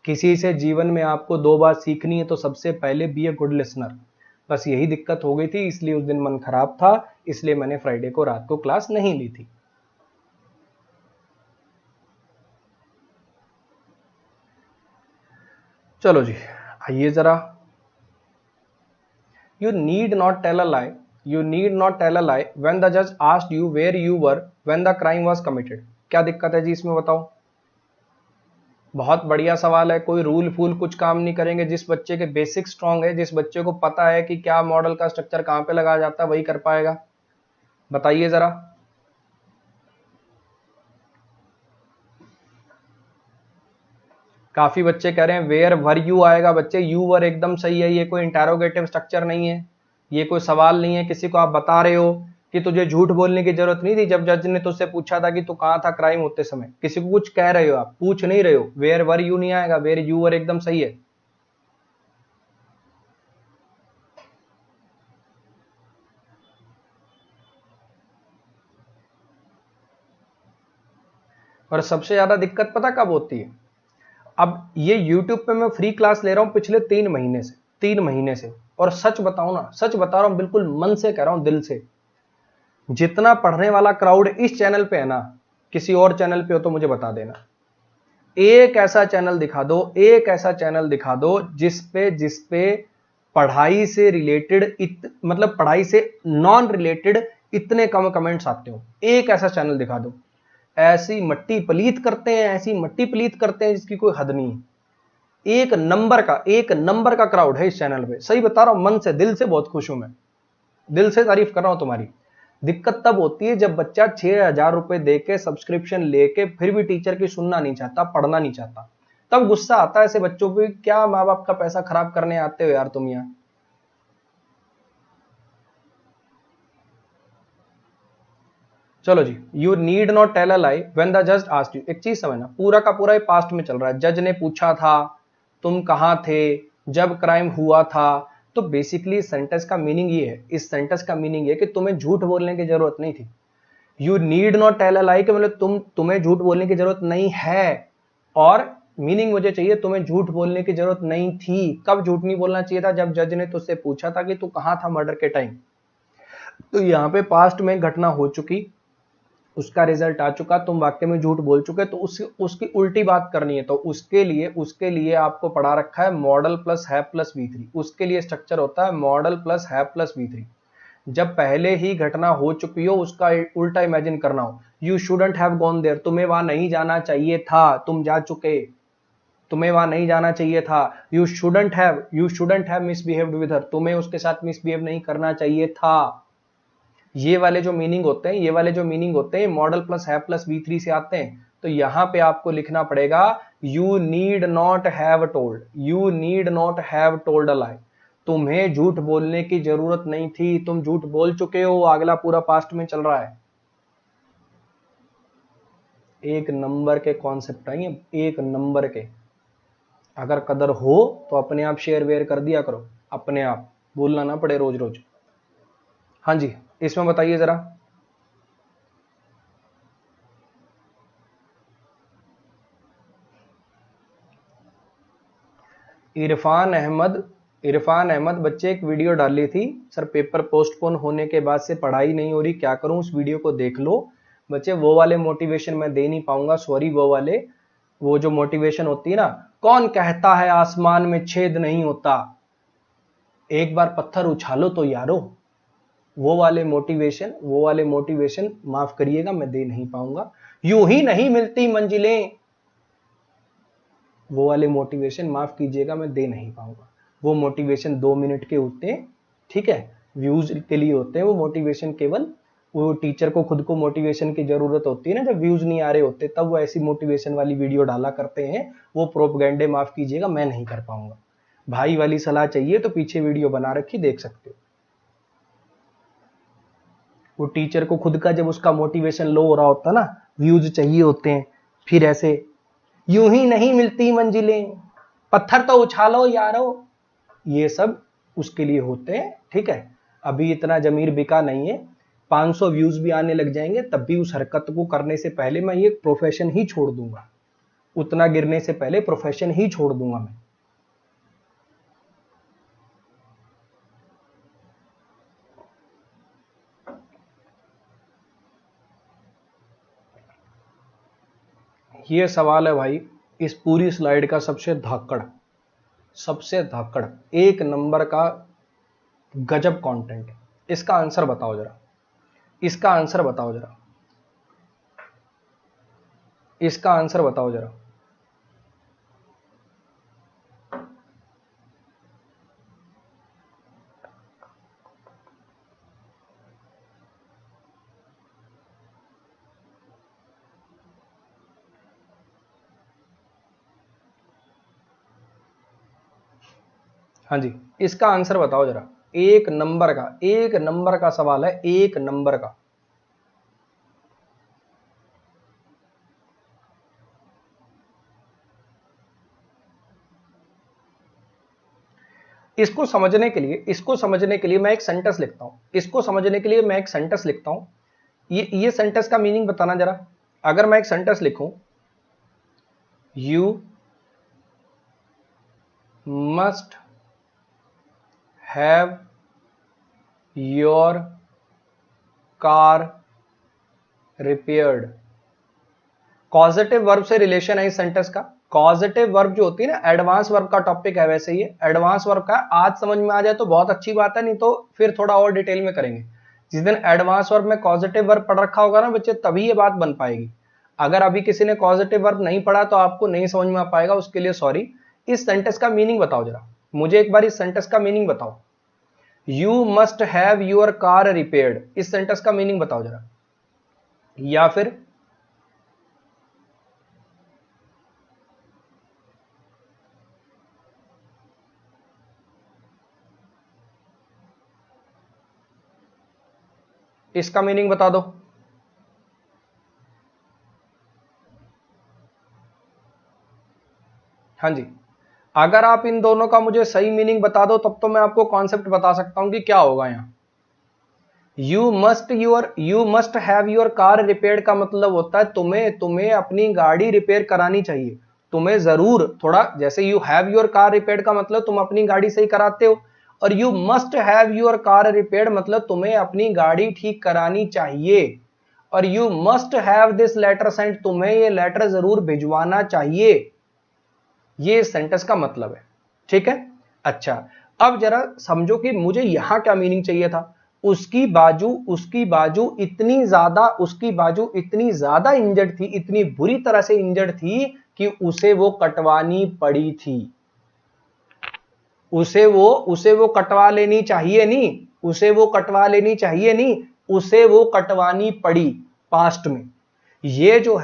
किसी से जीवन में आपको 2 बात सीखनी है तो सबसे पहले बी ए गुड लिसनर। बस यही दिक्कत हो गई थी, इसलिए उस दिन मन खराब था, इसलिए मैंने फ्राइडे को रात को क्लास नहीं ली थी। चलो जी, आइए जरा। You need not tell a lie. You need not tell a lie when the judge asked you where you were when the crime was committed. क्या दिक्कत है जी इसमें बताओ? बहुत बढ़िया सवाल है। कोई रूल फूल कुछ काम नहीं करेंगे। जिस बच्चे के बेसिक स्ट्रांग है, जिस बच्चे को पता है कि क्या मॉडल का स्ट्रक्चर कहाँ पे लगाया जाता है, वही कर पाएगा। बताइए जरा। काफी बच्चे कह रहे हैं वेयर वर यू आएगा। बच्चे यू वर एकदम सही है, ये कोई इंटेरोगेटिव स्ट्रक्चर नहीं है, ये कोई सवाल नहीं है। किसी को आप बता रहे हो कि तुझे झूठ बोलने की जरूरत नहीं थी जब जज ने तुझसे पूछा था कि तू कहाँ था क्राइम होते समय। किसी को कुछ कह रहे हो, आप पूछ नहीं रहे हो। वेयर वर यू नहीं आएगा, वेयर यू वर एकदम सही है। और सबसे ज्यादा दिक्कत पता कब होती है? अब ये YouTube पे मैं फ्री क्लास ले रहा हूं पिछले 3 महीने से, और सच बताऊं ना, सच बता रहा हूं, बिल्कुल मन से कह रहा हूं, दिल से। जितना पढ़ने वाला क्राउड इस चैनल पे है ना, किसी और चैनल पे हो तो मुझे बता देना। एक ऐसा चैनल दिखा दो, एक ऐसा चैनल दिखा दो जिसपे पढ़ाई से रिलेटेड मतलब पढ़ाई से नॉन रिलेटेड इतने कम कमेंट्स आते हो। एक ऐसा चैनल दिखा दो। ऐसी मट्टी पलीत करते हैं, ऐसी मट्टी पलीत करते हैं जिसकी कोई हद नहीं है। एक नंबर का क्राउड है इस चैनल पे। सही बता रहा हूं, मन से दिल से बहुत खुश हूं मैं, दिल से तारीफ कर रहा हूं तुम्हारी। दिक्कत तब होती है जब बच्चा 6,000 रुपए दे के सब्सक्रिप्शन लेके फिर भी टीचर की सुनना नहीं चाहता, पढ़ना नहीं चाहता। तब गुस्सा आता है ऐसे बच्चों पे। क्या माँ बाप का पैसा खराब करने आते हो यार तुम यहाँ। चलो जी, you need not tell a lie when the जज आस्क्ड यू। एक चीज समझना, पूरा का पूरा पास्ट में चल रहा है। जज ने पूछा था तुम कहां थे जब क्राइम हुआ था। तो बेसिकली सेंटेंस का मीनिंग ये है, इस सेंटेंस का मीनिंग ये कि तुम्हें झूठ बोलने की जरूरत नहीं थी। You need not tell a lie, मतलब तुम्हें झूठ बोलने की जरूरत नहीं है। और मीनिंग मुझे चाहिए, तुम्हें झूठ बोलने की जरूरत नहीं थी। कब झूठ नहीं बोलना चाहिए था? जब जज ने तुझसे पूछा था कि तू कहां था मर्डर के टाइम। तो यहाँ पे पास्ट में घटना हो चुकी, उसका रिजल्ट आ चुका, तुम वाक्य में झूठ बोल चुके, तो उसकी उल्टी बात करनी है। तो उसके लिए आपको पढ़ा रखा है model plus have plus V3। उसके लिए स्ट्रक्चर होता है model plus have plus V3। जब पहले ही घटना हो चुकी हो, उसका उल्टा इमेजिन करना हो। You shouldn't have gone there, तुम्हें वहां नहीं जाना चाहिए था, तुम जा चुके, तुम्हें वहां नहीं जाना चाहिए था। You shouldn't have misbehaved with her, तुम्हें उसके साथ मिसबिहेव नहीं करना चाहिए था। ये वाले जो मीनिंग होते हैं model plus have plus V3 से आते हैं। तो यहां पे आपको लिखना पड़ेगा you need not have told a lie. तुम्हें झूठ बोलने की जरूरत नहीं थी, तुम झूठ बोल चुके हो। अगला पूरा पास्ट में चल रहा है। एक नंबर के कॉन्सेप्ट आएंगे, एक नंबर के। अगर कदर हो तो अपने आप शेयर वेयर कर दिया करो, अपने आप, बोलना ना पड़े रोज रोज। हाँ जी, इसमें बताइए जरा। इरफान अहमद इरफान अहमद बच्चे एक वीडियो डाली थी, सर पेपर पोस्टपोन होने के बाद से पढ़ाई नहीं हो रही, क्या करूं? उस वीडियो को देख लो बच्चे, वो वाले मोटिवेशन मैं दे नहीं पाऊंगा, सॉरी। वो जो मोटिवेशन होती है ना, कौन कहता है आसमान में छेद नहीं होता, एक बार पत्थर उछालो तो यारो, वो वाले मोटिवेशन माफ करिएगा मैं दे नहीं पाऊंगा। यूं ही नहीं मिलती मंजिलें, वो वाले मोटिवेशन माफ कीजिएगा मैं दे नहीं पाऊंगा। वो मोटिवेशन 2 मिनट के होते हैं, ठीक है, व्यूज के लिए होते हैं वो मोटिवेशन। केवल वो टीचर को खुद को मोटिवेशन की जरूरत होती है ना, जब व्यूज नहीं आ रहे होते तब वो ऐसी मोटिवेशन वाली वीडियो डाला करते हैं। वो प्रोपगेंडे माफ कीजिएगा मैं नहीं कर पाऊंगा। भाई वाली सलाह चाहिए तो पीछे वीडियो बना रखी, देख सकते हो। वो टीचर को खुद का जब उसका मोटिवेशन लो हो रहा होता ना, व्यूज चाहिए होते हैं, फिर ऐसे यूं ही नहीं मिलती मंजिलें, पत्थर तो उछालो यारो, ये सब उसके लिए होते हैं, ठीक है। अभी इतना जमीर बिका नहीं है, 500 व्यूज भी आने लग जाएंगे तब भी उस हरकत को करने से पहले मैं ये प्रोफेशन ही छोड़ दूंगा, उतना गिरने से पहले प्रोफेशन ही छोड़ दूंगा मैं। ये सवाल है भाई इस पूरी स्लाइड का सबसे धाकड़, एक नंबर का गजब कंटेंट। इसका आंसर बताओ जरा, इसका आंसर बताओ जरा, इसका आंसर बताओ जरा। हाँ जी, इसका आंसर बताओ जरा, एक नंबर का सवाल है, एक नंबर का। इसको समझने के लिए मैं एक सेंटेंस लिखता हूं, ये सेंटेंस का मीनिंग बताना जरा। अगर मैं एक सेंटेंस लिखूं, you must have your car repaired, causative verb से रिलेशन है इस सेंटेंस का। कॉजेटिव वर्ब जो होती है ना, एडवांस वर्ब का टॉपिक है, वैसे ये एडवांस वर्ब का। आज समझ में आ जाए तो बहुत अच्छी बात है, नहीं तो फिर थोड़ा और डिटेल में करेंगे। जिस दिन एडवांस वर्ब में कॉजेटिव वर्ब पढ़ रखा होगा ना बच्चे, तभी ये बात बन पाएगी। अगर अभी किसी ने कॉजेटिव वर्ब नहीं पढ़ा तो आपको नहीं समझ में आ पाएगा, उसके लिए सॉरी। इस सेंटेंस का मीनिंग बताओ जरा, मुझे एक बार इस सेंटेंस का मीनिंग बताओ। You must have your car repaired, इस सेंटेंस का मीनिंग बताओ जरा। या फिर इसका मीनिंग बता दो। हाँ जी, अगर आप इन दोनों का मुझे सही मीनिंग बता दो तब तो मैं आपको कॉन्सेप्ट बता सकता हूं कि क्या होगा यहां। You must have your car repair का मतलब होता है तुम्हें अपनी गाड़ी रिपेयर करानी चाहिए। तुम्हें जरूर थोड़ा, जैसे you have your car repair का मतलब तुम अपनी गाड़ी सही कराते हो, और you must have your car repair मतलब तुम्हें अपनी गाड़ी ठीक करानी चाहिए। और you must have this letter sent, तुम्हें ये लेटर जरूर भिजवाना चाहिए। ये सेंटेंस का मतलब है, ठीक है। अच्छा, अब जरा समझो कि मुझे यहां क्या मीनिंग चाहिए था। उसकी बाजू इतनी ज्यादा इंजर्ड थी, इतनी बुरी तरह से इंजर्ड थी कि उसे वो कटवानी पड़ी थी। उसे वो कटवा लेनी चाहिए नहीं, उसे वो कटवानी पड़ी पास्ट में। ये जो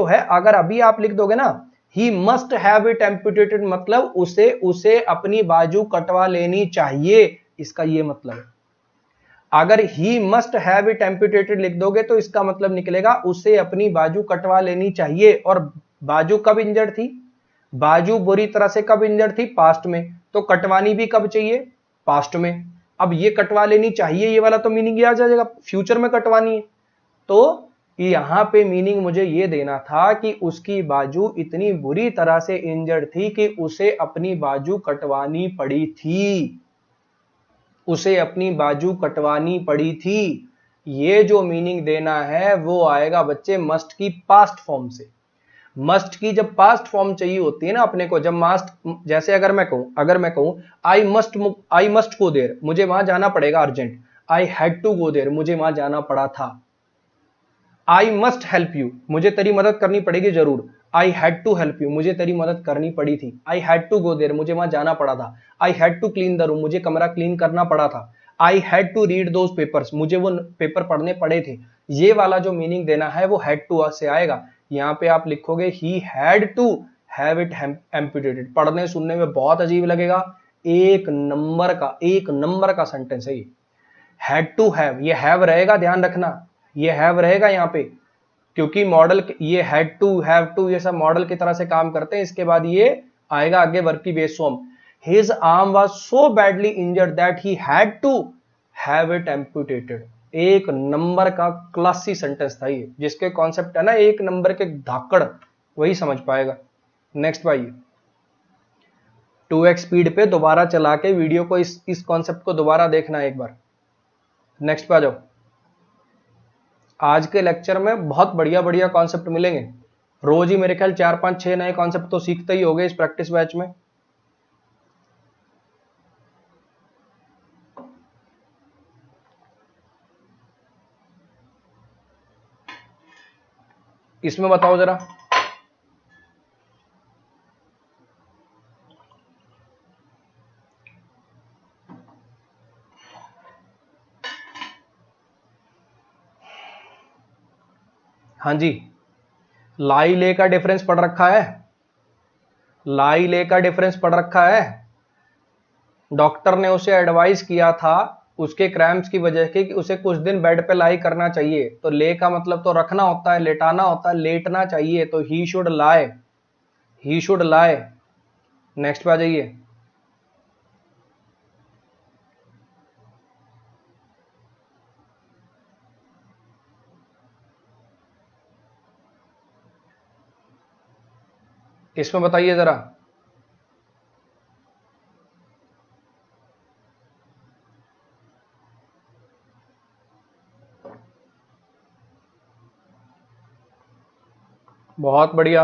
है अगर अभी आप लिख दोगे ना, ही मस्ट हैव इट एम्पुटेटेड मतलब उसे अपनी बाजू कटवा लेनी चाहिए, इसका ये मतलब है। अगर ही मस्ट हैव इट एम्पुटेटेड लिख दोगे तो इसका मतलब निकलेगा उसे अपनी बाजू कटवा लेनी चाहिए। और बाजू कब इंजर्ड थी? बाजू बुरी तरह से कब इंजर्ड थी? पास्ट में। तो कटवानी भी कब चाहिए? पास्ट में। अब ये कटवा लेनी चाहिए, ये वाला तो मीनिंग आ जाएगा फ्यूचर में कटवानी है। तो कि यहाँ पे मीनिंग मुझे ये देना था कि उसकी बाजू इतनी बुरी तरह से इंजर्ड थी कि उसे अपनी बाजू कटवानी पड़ी थी, उसे अपनी बाजू कटवानी पड़ी थी। ये जो मीनिंग देना है वो आएगा बच्चे मस्ट की पास्ट फॉर्म से। मस्ट की जब पास्ट फॉर्म चाहिए होती है ना अपने को, जब मास्ट, जैसे अगर मैं कहूं आई मस्ट गो देयर, मुझे वहां जाना पड़ेगा urgent. I had to go there, मुझे वहां जाना पड़ा था। आई मस्ट हेल्प यू, मुझे तेरी मदद करनी पड़ेगी जरूर। I had to help you, मुझे तेरी मदद करनी पड़ी थी। I had to go there, मुझे वहां जाना पड़ा था। I had to clean the room, मुझे कमरा क्लीन करना पड़ा था। I had to read those papers, मुझे वो पेपर पढ़ने पड़े थे। ये वाला जो मीनिंग देना है वो हैड टू से आएगा। यहाँ पे आप लिखोगे he had to have it amputated. पढ़ने सुनने में बहुत अजीब लगेगा, एक नंबर का सेंटेंस है ये। हैड टू हैव, ये हैव रहेगा, ध्यान रखना, ये हैव रहेगा यहाँ पे, क्योंकि मॉडल ये हैड टू हैव टू ये सब मॉडल की तरह से काम करते हैं। इसके बाद ये आएगा आगे वर्ब की base form. His arm was so badly injured that he had to have it amputated. एक नंबर का क्लासी सेंटेंस था ये, जिसके कॉन्सेप्ट है ना एक नंबर के धाकड़, वही समझ पाएगा। नेक्स्ट भाई 2x स्पीड पे दोबारा चला के वीडियो को इस कॉन्सेप्ट को दोबारा देखना एक बार। नेक्स्ट पे आ जाओ। आज के लेक्चर में बहुत बढ़िया बढ़िया कॉन्सेप्ट मिलेंगे। रोज ही मेरे ख्याल 4 5 6 नए कॉन्सेप्ट तो सीखते ही होगे इस प्रैक्टिस बैच में। इसमें बताओ जरा, हाँ जी, लाई ले का डिफरेंस पढ़ रखा है, लाई ले का डिफरेंस पढ़ रखा है। डॉक्टर ने उसे एडवाइस किया था उसके क्रैम्प्स की वजह से कि उसे कुछ दिन बेड पे लाई करना चाहिए। तो ले का मतलब तो रखना होता है, लेटाना होता है, लेटना चाहिए। तो he should lie, he should lie. Next पे आ जाइए। इसमें बताइए जरा, बहुत बढ़िया।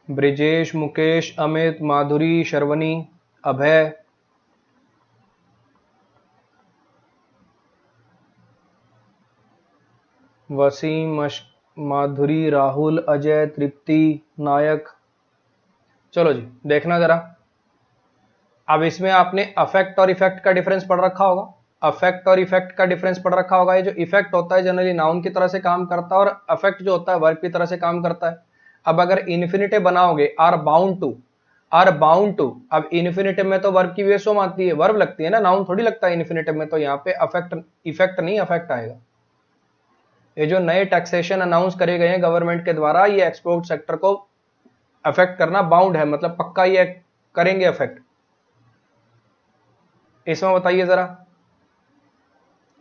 ब्रिजेश, मुकेश, अमित, माधुरी, शर्वनी, अभय, वसीम, माधुरी, राहुल, अजय, तृप्ति, नायक। चलो जी देखना जरा। अब इसमें आपने अफेक्ट और इफेक्ट का डिफरेंस पढ़ रखा होगा। अफेक्ट और इफेक्ट का डिफरेंस पढ़ रखा होगा। ये जो इफेक्ट होता है जनरली नाउन की तरह से काम करता है और अफेक्ट जो होता है वर्ब की तरह से काम करता है। अब अगर इन्फिनेटिव बनाओगे are bound to, are bound to, अब इन्फिनेटिव में तो वर्ब की बेस फॉर्म आती है, वर्ब लगती है ना, नाउन थोड़ी लगता है इन्फिनेटिव में। तो यहाँ पे अफेक्ट, इफेक्ट नहीं अफेक्ट आएगा। ये जो नए टैक्सेशन अनाउंस करे गए हैं गवर्नमेंट के द्वारा, ये एक्सपोर्ट सेक्टर को अफेक्ट करना बाउंड है, मतलब पक्का ये करेंगे अफेक्ट। इसमें बताइए जरा,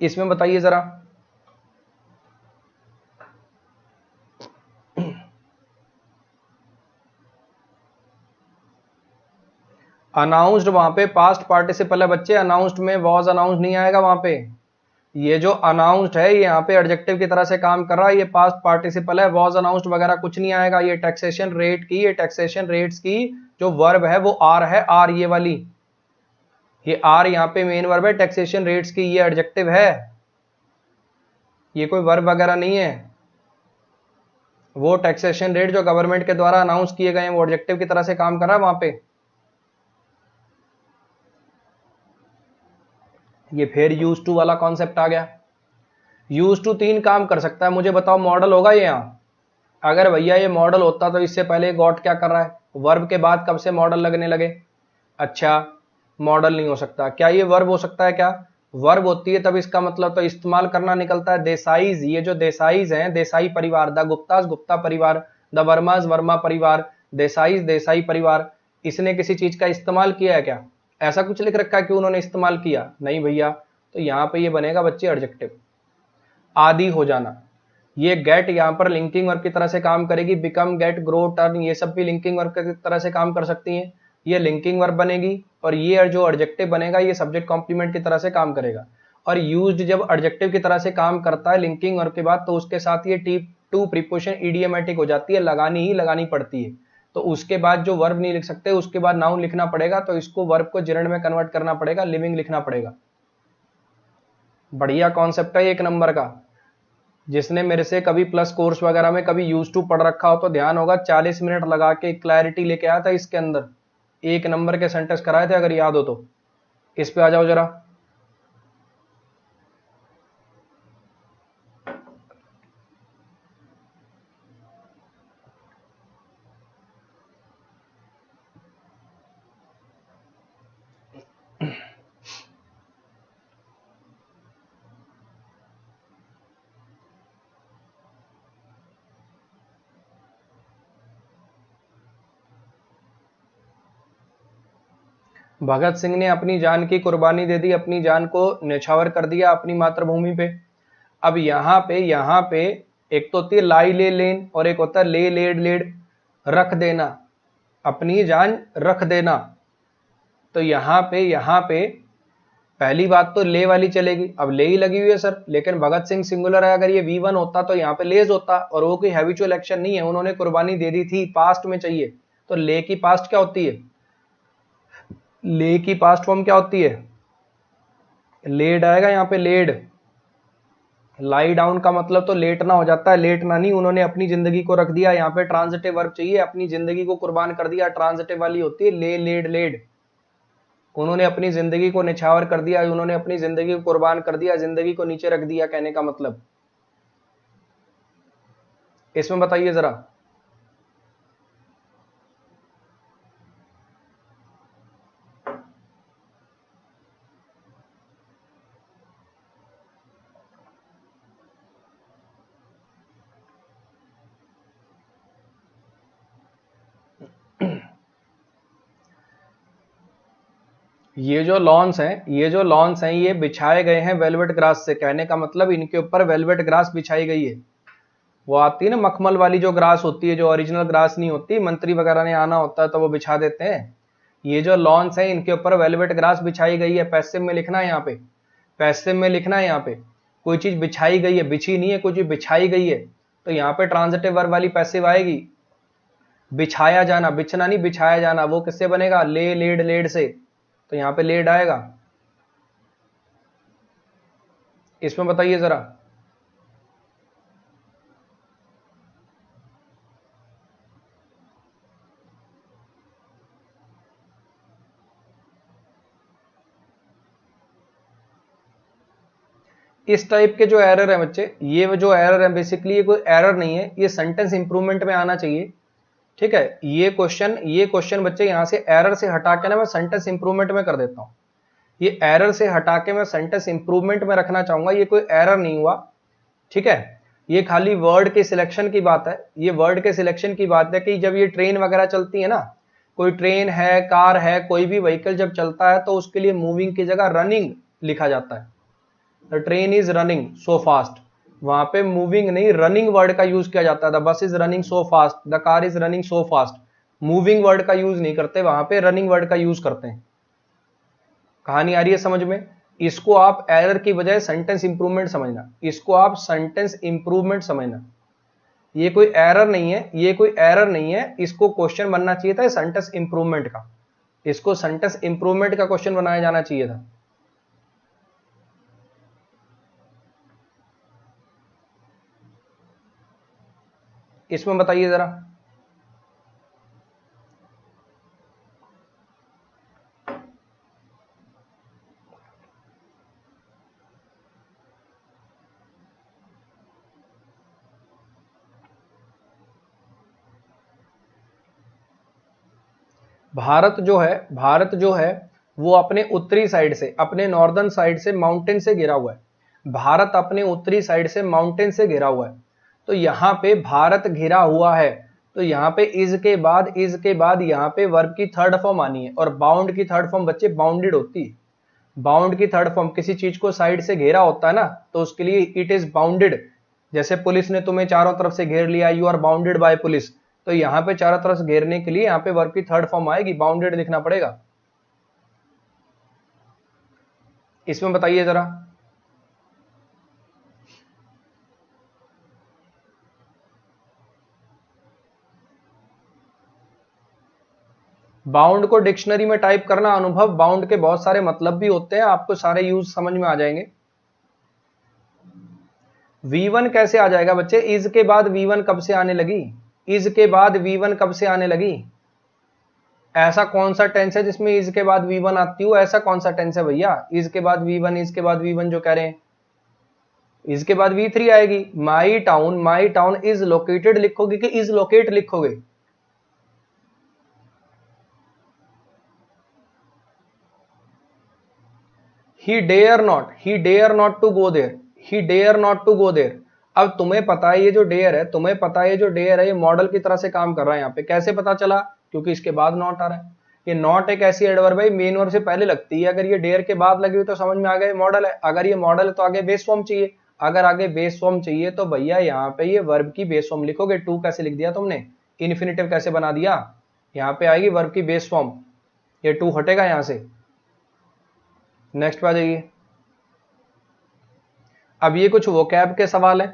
इसमें बताइए जरा। अनाउंस्ड वहां पे पास्ट पार्टिसिपल है बच्चे, अनाउंस्ड में वॉज अनाउंस्ड नहीं आएगा वहां पे। ये जो अनाउंस्ड है ये यहाँ पे एडजेक्टिव की तरह से काम कर रहा है, ये पास्ट पार्टिसिपल है, वॉज अनाउंस्ड वगैरह कुछ नहीं आएगा। ये टैक्सेशन रेट की, ये टैक्सेशन रेट्स की जो वर्ब है वो आर है, आर ये वाली, ये आर यहाँ पे मेन वर्ब है टैक्सेशन रेट्स की, ये एडजेक्टिव है, ये कोई वर्ब वगैरह नहीं है। वो टैक्सेशन रेट जो गवर्नमेंट के द्वारा अनाउंस किए गए हैं वो एडजेक्टिव की तरह से काम कर रहा है वहां पे। ये फिर यूज टू वाला कॉन्सेप्ट आ गया। यूज टू 3 काम कर सकता है, मुझे बताओ मॉडल होगा ये यहाँ? अगर भैया ये मॉडल होता तो इससे पहले गॉट क्या कर रहा है, वर्ब के बाद कब से मॉडल लगने लगे? अच्छा मॉडल नहीं हो सकता, क्या ये वर्ब हो सकता है? क्या वर्ब होती है तब इसका मतलब तो इस्तेमाल करना निकलता है। देसाईज, ये जो देसाईज हैं, देसाई परिवार, द गुप्ताज गुप्ता परिवार, द वर्माज वर्मा परिवार, देसाईज देसाई परिवार, इसने किसी चीज का इस्तेमाल किया है क्या? ऐसा कुछ लिख रखा है कि उन्होंने इस्तेमाल किया? नहीं भैया। तो यहाँ पे ये बनेगा बच्चे एडजेक्टिव। आदि हो जाना, ये गेट यहाँ पर लिंकिंग वर्ब की तरह से काम करेगी, बिकम, गेट, ग्रो, टर्न, ये सब भी लिंकिंग वर्ब की तरह से काम कर सकती हैं। ये लिंकिंग वर्ब बनेगी और ये जो एडजेक्टिव बनेगा ये सब्जेक्ट कॉम्प्लीमेंट की तरह से काम करेगा। और यूज्ड जब एडजेक्टिव की तरह से काम करता है लिंकिंग वर्ब के बाद, तो उसके साथ ये टी टू प्रीपोजिशन इडियोमैटिक हो जाती है, लगानी ही लगानी पड़ती है। तो उसके बाद जो वर्ब नहीं लिख सकते, उसके बाद नाउन लिखना पड़ेगा, तो इसको वर्ब को जिरंड में कन्वर्ट करना पड़ेगा, लिविंग लिखना पड़ेगा। बढ़िया कॉन्सेप्ट है एक नंबर का। जिसने मेरे से कभी प्लस कोर्स वगैरह में कभी यूज टू पढ़ रखा हो तो ध्यान होगा, 40 मिनट लगा के क्लैरिटी लेके आया था इसके अंदर, एक नंबर के सेंटेंस कराए थे, अगर याद हो तो। इस पे आ जाओ जरा। भगत सिंह ने अपनी जान की कुर्बानी दे दी, अपनी जान को न्यौछावर कर दिया अपनी मातृभूमि पे। अब यहाँ पे एक तो होती है लाई ले लेन और एक होता है ले लेड लेड, रख देना, अपनी जान रख देना। तो यहाँ पे पहली बात तो ले वाली चलेगी, अब ले ही लगी हुई है सर, लेकिन भगत सिंह सिंगुलर है, अगर ये V1 होता तो यहाँ पे लेज होता, और वो कोई हैबिचुअल एक्शन नहीं है, उन्होंने कुर्बानी दे दी थी, पास्ट में चाहिए। तो ले की पास्ट क्या होती है, ले की पास्ट फॉर्म क्या होती है, लेड आएगा यहाँ पे, लेड। लाई डाउन का मतलब तो लेटना हो जाता है, लेटना नहीं, उन्होंने अपनी जिंदगी को रख दिया, यहाँ पे ट्रांजिटिव वर्ब चाहिए, अपनी जिंदगी को कुर्बान कर दिया, ट्रांजिटिव वाली होती है ले लेड लेड। उन्होंने अपनी जिंदगी को निछावर कर दिया, उन्होंने अपनी जिंदगी को कुर्बान कर दिया, जिंदगी को नीचे रख दिया, कहने का मतलब। इसमें बताइए जरा। ये जो लॉन्स हैं ये बिछाए गए हैं वेलवेट ग्रास से, कहने का मतलब इनके ऊपर वेलवेट ग्रास बिछाई गई है। वो आती है ना मखमल वाली जो ग्रास होती है, जो ओरिजिनल ग्रास नहीं होती, मंत्री वगैरह ने आना होता है तो वो बिछा देते हैं। ये जो लॉन्स है इनके ऊपर वेलवेट ग्रास बिछाई गई है। पैसिव में लिखना है यहाँ पे, पैसिव में लिखना है यहाँ पे, कोई चीज बिछाई गई है, बिछी नहीं है, कोई चीज बिछाई गई है, तो यहाँ पे ट्रांजिटिव वर्ब वाली पैसिव आएगी। बिछाया जाना, बिछना नहीं, बिछाया जाना, वो किससे बनेगा, ले लेड लेड से, तो यहाँ पे लेड आएगा। इसमें बताइए जरा। इस टाइप के जो एरर है बच्चे, ये जो एरर है बेसिकली ये कोई एरर नहीं है, ये सेंटेंस इंप्रूवमेंट में आना चाहिए। ठीक है, ये क्वेश्चन बच्चे यहां से एरर से हटा के ना मैं सेंटेंस इंप्रूवमेंट में कर देता हूं। ये एरर से हटा के मैं सेंटेंस इंप्रूवमेंट में रखना चाहूंगा, ये कोई एरर नहीं हुआ। ठीक है, ये खाली वर्ड के सिलेक्शन की बात है, ये वर्ड के सिलेक्शन की बात है कि जब ये ट्रेन वगैरह चलती है ना, कोई ट्रेन है, कार है, कोई भी व्हीकल जब चलता है तो उसके लिए मूविंग की जगह रनिंग लिखा जाता है। The train is running so fast, वहां पे मूविंग नहीं रनिंग वर्ड का यूज किया जाता है। The bus is running so fast, the car is running so fast, moving word का यूज नहीं करते, वहां पे रनिंग वर्ड का यूज करते हैं। कहानी आ रही है समझ में। इसको आप एरर की बजाय सेंटेंस इंप्रूवमेंट समझना, इसको आप सेंटेंस इंप्रूवमेंट समझना। ये कोई एरर नहीं है, ये कोई एरर नहीं है, इसको क्वेश्चन बनना चाहिए था सेंटेंस इंप्रूवमेंट का, इसको सेंटेंस इंप्रूवमेंट का क्वेश्चन बनाया जाना चाहिए था। इसमें बताइए जरा। भारत जो है वो अपने उत्तरी साइड से, अपने नॉर्दर्न साइड से माउंटेन से घिरा हुआ है। भारत अपने उत्तरी साइड से माउंटेन से घिरा हुआ है, तो यहाँ पे भारत घिरा हुआ है, तो यहाँ पे इज के बाद यहाँ पे वर्ब की थर्ड फॉर्म आनी है, और बाउंड की थर्ड फॉर्म बच्चे बाउंडेड होती है। बाउंड की थर्ड फॉर्म, किसी चीज को साइड से घेरा होता है ना, तो उसके लिए इट इज बाउंडेड, जैसे पुलिस ने तुम्हें चारों तरफ से घेर लिया, you are bounded by police, तो यहाँ पे चारों तरफ से घेरने के लिए यहाँ पे वर्ब की थर्ड फॉर्म आएगी, बाउंडेड लिखना पड़ेगा। इसमें बताइए जरा, बाउंड को डिक्शनरी में टाइप करना अनुभव, बाउंड के बहुत सारे मतलब भी होते हैं, आपको सारे यूज समझ में आ जाएंगे। V1 कैसे आ जाएगा बच्चे, इज के बाद V1 कब से आने लगी, इज के बाद V1 कब से आने लगी, ऐसा कौन सा टेंस है जिसमें इज के बाद V1 आती हो, ऐसा कौन सा टेंस है भैया, इज के बाद V1, इज के बाद V1 जो कह रहे हैं, इज के बाद V3 आएगी। माई टाउन इज लोकेटेड लिखोगे कि इज लोकेट लिखोगे, he dare not to go there, he dare not to go there। अब तुम्हें पता है ये जो डेयर है, तुम्हें पता है ये जो डेयर है ये मॉडल की तरह से काम कर रहा है यहाँ पे, कैसे पता चला, क्योंकि इसके बाद नॉट आ रहा है। ये नॉट एक ऐसी एडवर्ब है मेन वर्ब से पहले लगती है, अगर ये डेयर के बाद लगी हुई तो समझ में आ गया मॉडल है, अगर ये मॉडल है तो आगे बेस फॉर्म चाहिए, अगर आगे बेस फॉर्म चाहिए तो भैया यहाँ पे ये वर्ब की बेस फॉर्म लिखोगे। टू कैसे लिख दिया तुमने, इन्फिनेटिव कैसे बना दिया, यहाँ पे आएगी वर्ब की बेस फॉर्म, ये टू हटेगा यहाँ से। नेक्स्ट पे आ जाइए। अब ये कुछ वोकैब के सवाल है।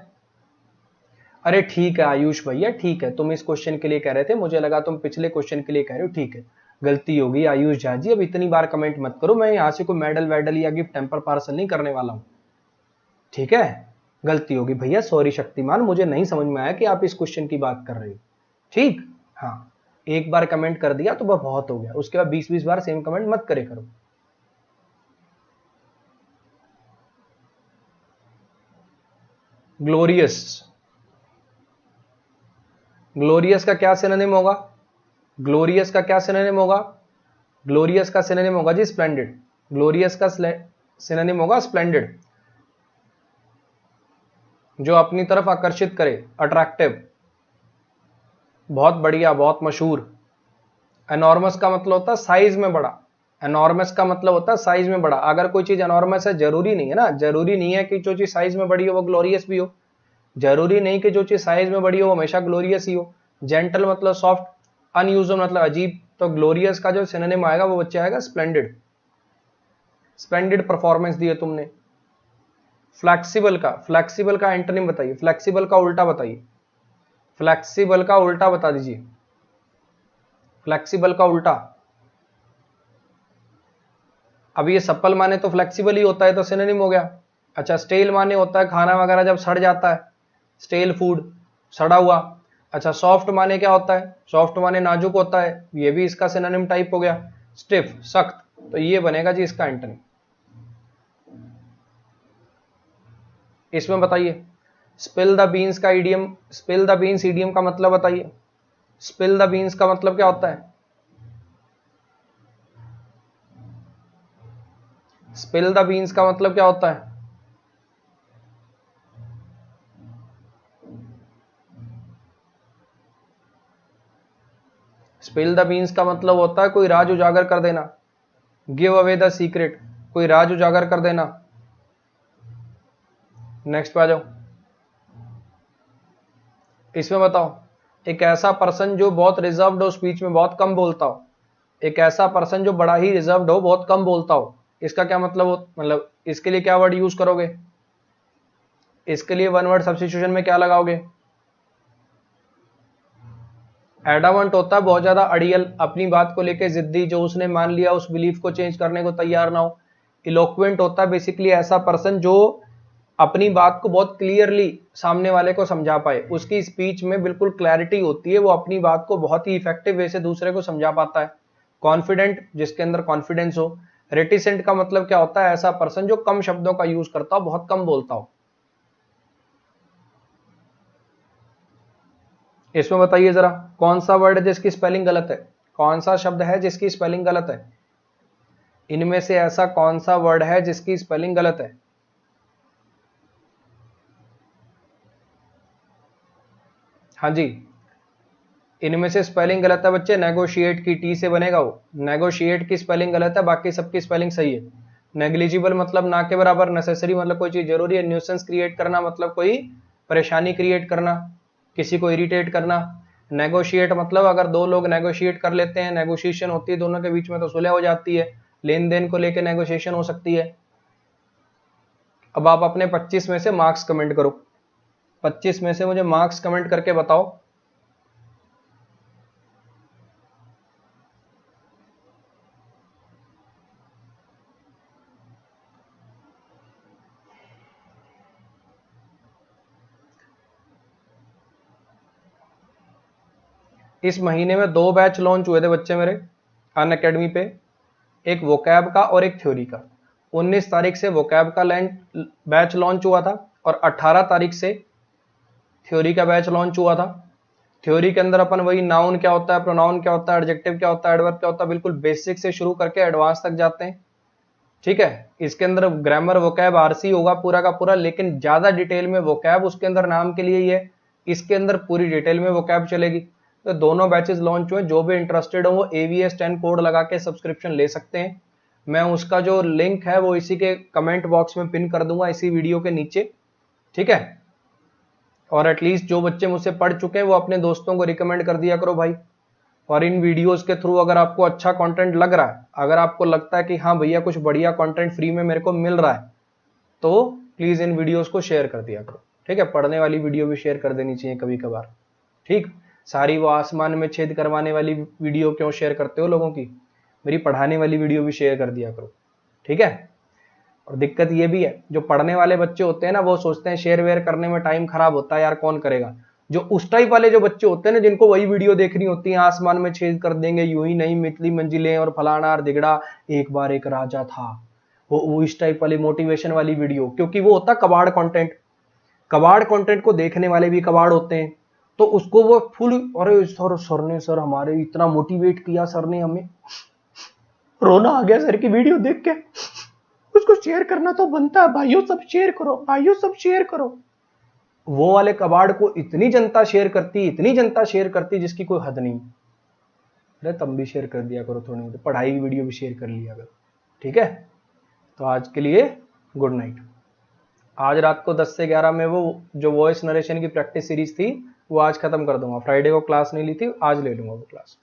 अरे ठीक है आयुष भैया, ठीक है, तुम इस क्वेश्चन के लिए कह रहे थे, मुझे लगा तुम पिछले क्वेश्चन के लिए कह रहे हो, ठीक है, गलती होगी आयुष झा जी, अब इतनी बार कमेंट मत करो, मैं यहाँ से कोई मेडल वेडल या गिफ्ट टेम्पर पार्सल नहीं करने वाला हूँ, ठीक है, गलती होगी भैया, सॉरी शक्तिमान, मुझे नहीं समझ में आया कि आप इस क्वेश्चन की बात कर रहे हो, ठीक, हाँ, एक बार कमेंट कर दिया तो वह बहुत हो गया, उसके बाद 20-20 बार सेम कमेंट मत करे करो। ग्लोरियस, ग्लोरियस का क्या सिनोनिम होगा, ग्लोरियस का क्या सिनोनिम होगा, ग्लोरियस का सिनोनिम होगा जी स्प्लेंडेड, ग्लोरियस का सिनोनिम होगा स्प्लेंडेड, जो अपनी तरफ आकर्षित करे, अट्रैक्टिव, बहुत बढ़िया, बहुत मशहूर। एनॉर्मस का मतलब होता है साइज में बड़ा, एनॉर्मस का मतलब होता है साइज में बड़ा, अगर कोई चीज एनॉर्मस है जरूरी नहीं है ना, जरूरी नहीं है कि जो चीज साइज में बड़ी हो वो ग्लोरियस भी हो, जरूरी नहीं कि जो चीज साइज में बड़ी हो वो हमेशा ग्लोरियस ही हो। जेंटल मतलब सॉफ्ट, अनयूजुअल मतलब अजीब, तो ग्लोरियस का जो सिनोनिम आएगा वो बच्चे आएगा स्प्लेंडेड, स्प्लेंडेड परफॉर्मेंस दी है तुमने। फ्लेक्सिबल का एंटोनिम बताइए, फ्लेक्सिबल का उल्टा बताइए, फ्लेक्सिबल का उल्टा बता दीजिए, फ्लेक्सिबल का उल्टा। अब ये सप्पल माने तो फ्लेक्सिबल ही होता है, तो सिनोनिम हो गया। अच्छा, स्टेल माने होता है खाना वगैरह जब सड़ जाता है, स्टेल फूड, सड़ा हुआ। अच्छा, सॉफ्ट माने क्या होता है, सॉफ्ट माने नाजुक होता है, ये भी इसका सिनोनिम टाइप हो गया। स्टिफ, सख्त, तो ये बनेगा जी इसका एंटोनिम। इसमें बताइए स्पिल द बीन्स का idiom, spill the beans idiom का मतलब बताइए, स्पिल द बीन्स का मतलब क्या होता है, स्पिल द बीन्स का मतलब क्या होता है, स्पिल द बीन्स का मतलब होता है कोई राज उजागर कर देना, गिव अवे द सीक्रेट, कोई राज उजागर कर देना। नेक्स्ट पे आ जाओ। इसमें बताओ एक ऐसा पर्सन जो बहुत रिजर्व्ड हो, स्पीच में बहुत कम बोलता हो, एक ऐसा पर्सन जो बड़ा ही रिजर्व्ड हो, बहुत कम बोलता हो, इसका क्या मतलब हो, मतलब इसके लिए क्या वर्ड यूज करोगे, इसके लिए वन वर्ड सब्स्टिट्यूशन में क्या लगाओगे, एडामंट होता है बहुत ज्यादा अड़ियल, अपनी बात को लेके जिद्दी, जो उसने मान लिया उस बिलीफ को चेंज करने को तैयार ना हो। इलोक्वेंट होता है बेसिकली ऐसा पर्सन जो अपनी बात को बहुत क्लियरली सामने वाले को समझा पाए, उसकी स्पीच में बिल्कुल क्लैरिटी होती है, वो अपनी बात को बहुत ही इफेक्टिव वे से दूसरे को समझा पाता है। कॉन्फिडेंट, जिसके अंदर कॉन्फिडेंस हो। रेटिसेंट का मतलब क्या होता है, ऐसा पर्सन जो कम शब्दों का यूज करता हो, बहुत कम बोलता हो। इसमें बताइए जरा कौन सा वर्ड है जिसकी स्पेलिंग गलत है, कौन सा शब्द है जिसकी स्पेलिंग गलत है, इनमें से ऐसा कौन सा वर्ड है जिसकी स्पेलिंग गलत है। हाँ जी, इनमें से स्पेलिंग गलत है बच्चे, नेगोशिएट की टी से बनेगा वो, नेगोशिएट की स्पेलिंग गलत है, बाकी सबकी स्पेलिंग सही है। नेग्लिजिबल मतलब ना के बराबर, नेसेसरी मतलब कोई चीज जरूरी है, न्यूसेंस क्रिएट करना मतलब कोई परेशानी क्रिएट करना, किसी को इरिटेट करना। नेगोशिएट मतलब अगर दो लोग नेगोशिएट कर लेते हैं, नेगोशिएशन होती है दोनों के बीच में, तो सुलह हो जाती है, लेन देन को लेकर नेगोशिएशन हो सकती है। अब आप अपने 25 में से मार्क्स कमेंट करो, 25 में से मुझे मार्क्स कमेंट करके बताओ। इस महीने में 2 बैच लॉन्च हुए थे बच्चे मेरे अनअकैडमी पे, एक वोकैब का और एक थ्योरी का। 19 तारीख से वोकैब का बैच लॉन्च हुआ था और 18 तारीख से थ्योरी का बैच लॉन्च हुआ था। थ्योरी के अंदर अपन वही नाउन क्या होता है, प्रोनाउन क्या होता है, एडजेक्टिव क्या होता है, एडवर्ब क्या होता है, बिल्कुल बेसिक से शुरू करके एडवांस तक जाते हैं। ठीक है, इसके अंदर ग्रामर वोकैब आरसी होगा पूरा का पूरा, लेकिन ज्यादा डिटेल में वोकैब उसके अंदर नाम के लिए ही है, इसके अंदर पूरी डिटेल में वोकैब चलेगी। तो दोनों बैचेस लॉन्च हुए, जो भी इंटरेस्टेड हो वो AVS 10 कोड लगा के सब्सक्रिप्शन ले सकते हैं। मैं उसका जो लिंक है वो इसी के कमेंट बॉक्स में पिन कर दूंगा, इसी वीडियो के नीचे। ठीक है, और एटलीस्ट जो बच्चे मुझसे पढ़ चुके हैं वो अपने दोस्तों को रिकमेंड कर दिया करो भाई। और इन वीडियोस के थ्रू अगर आपको अच्छा कंटेंट लग रहा है, अगर आपको लगता है कि हाँ भैया कुछ बढ़िया कंटेंट फ्री में मेरे को मिल रहा है, तो प्लीज इन वीडियोस को शेयर कर दिया करो। ठीक है, पढ़ने वाली वीडियो भी शेयर कर देनी चाहिए कभी कभार। ठीक, सारी वो आसमान में छेद करवाने वाली वीडियो क्यों शेयर करते हो लोगों की, मेरी पढ़ाने वाली वीडियो भी शेयर कर दिया करो। ठीक है, और दिक्कत ये भी है, जो पढ़ने वाले बच्चे होते हैं ना वो सोचते हैं शेयर वेयर करने में टाइम खराब होता है यार, कौन करेगा। जो उस टाइप वाले जो बच्चे होते हैं ना, जिनको वही वीडियो देखनी होती है, आसमान में छेद कर देंगे, यूं ही नहीं मितली मंजिलें और फलाना और दिगड़ा, एक बार एक राजा था, वो इस टाइप वाली मोटिवेशन वाली वीडियो, क्योंकि वो होता कबाड़ कंटेंट। कबाड़ कंटेंट को देखने वाले भी कबाड़ होते हैं, तो उसको वो फुल, अरे सर ने सर हमारे इतना मोटिवेट किया, सर ने हमें, रोना आ गया सर की वीडियो देख के, उसको शेयर करना तो बनता है, भाइयों सब शेयर करो, भाइयों सब शेयर करो। वो वाले कबाड़ को इतनी जनता शेयर करती, इतनी जनता शेयर करती जिसकी कोई हद नहीं। अरे तुम भी शेयर कर दिया करो, थोड़ी मोटी पढ़ाई की वीडियो भी शेयर कर लिया करो। ठीक है, तो आज के लिए गुड नाइट। आज रात को 10 से 11 में वो जो वॉइस नरेशन की प्रैक्टिस सीरीज थी वो आज खत्म कर दूंगा। फ्राइडे को क्लास नहीं ली थी, आज ले लूंगा वो क्लास।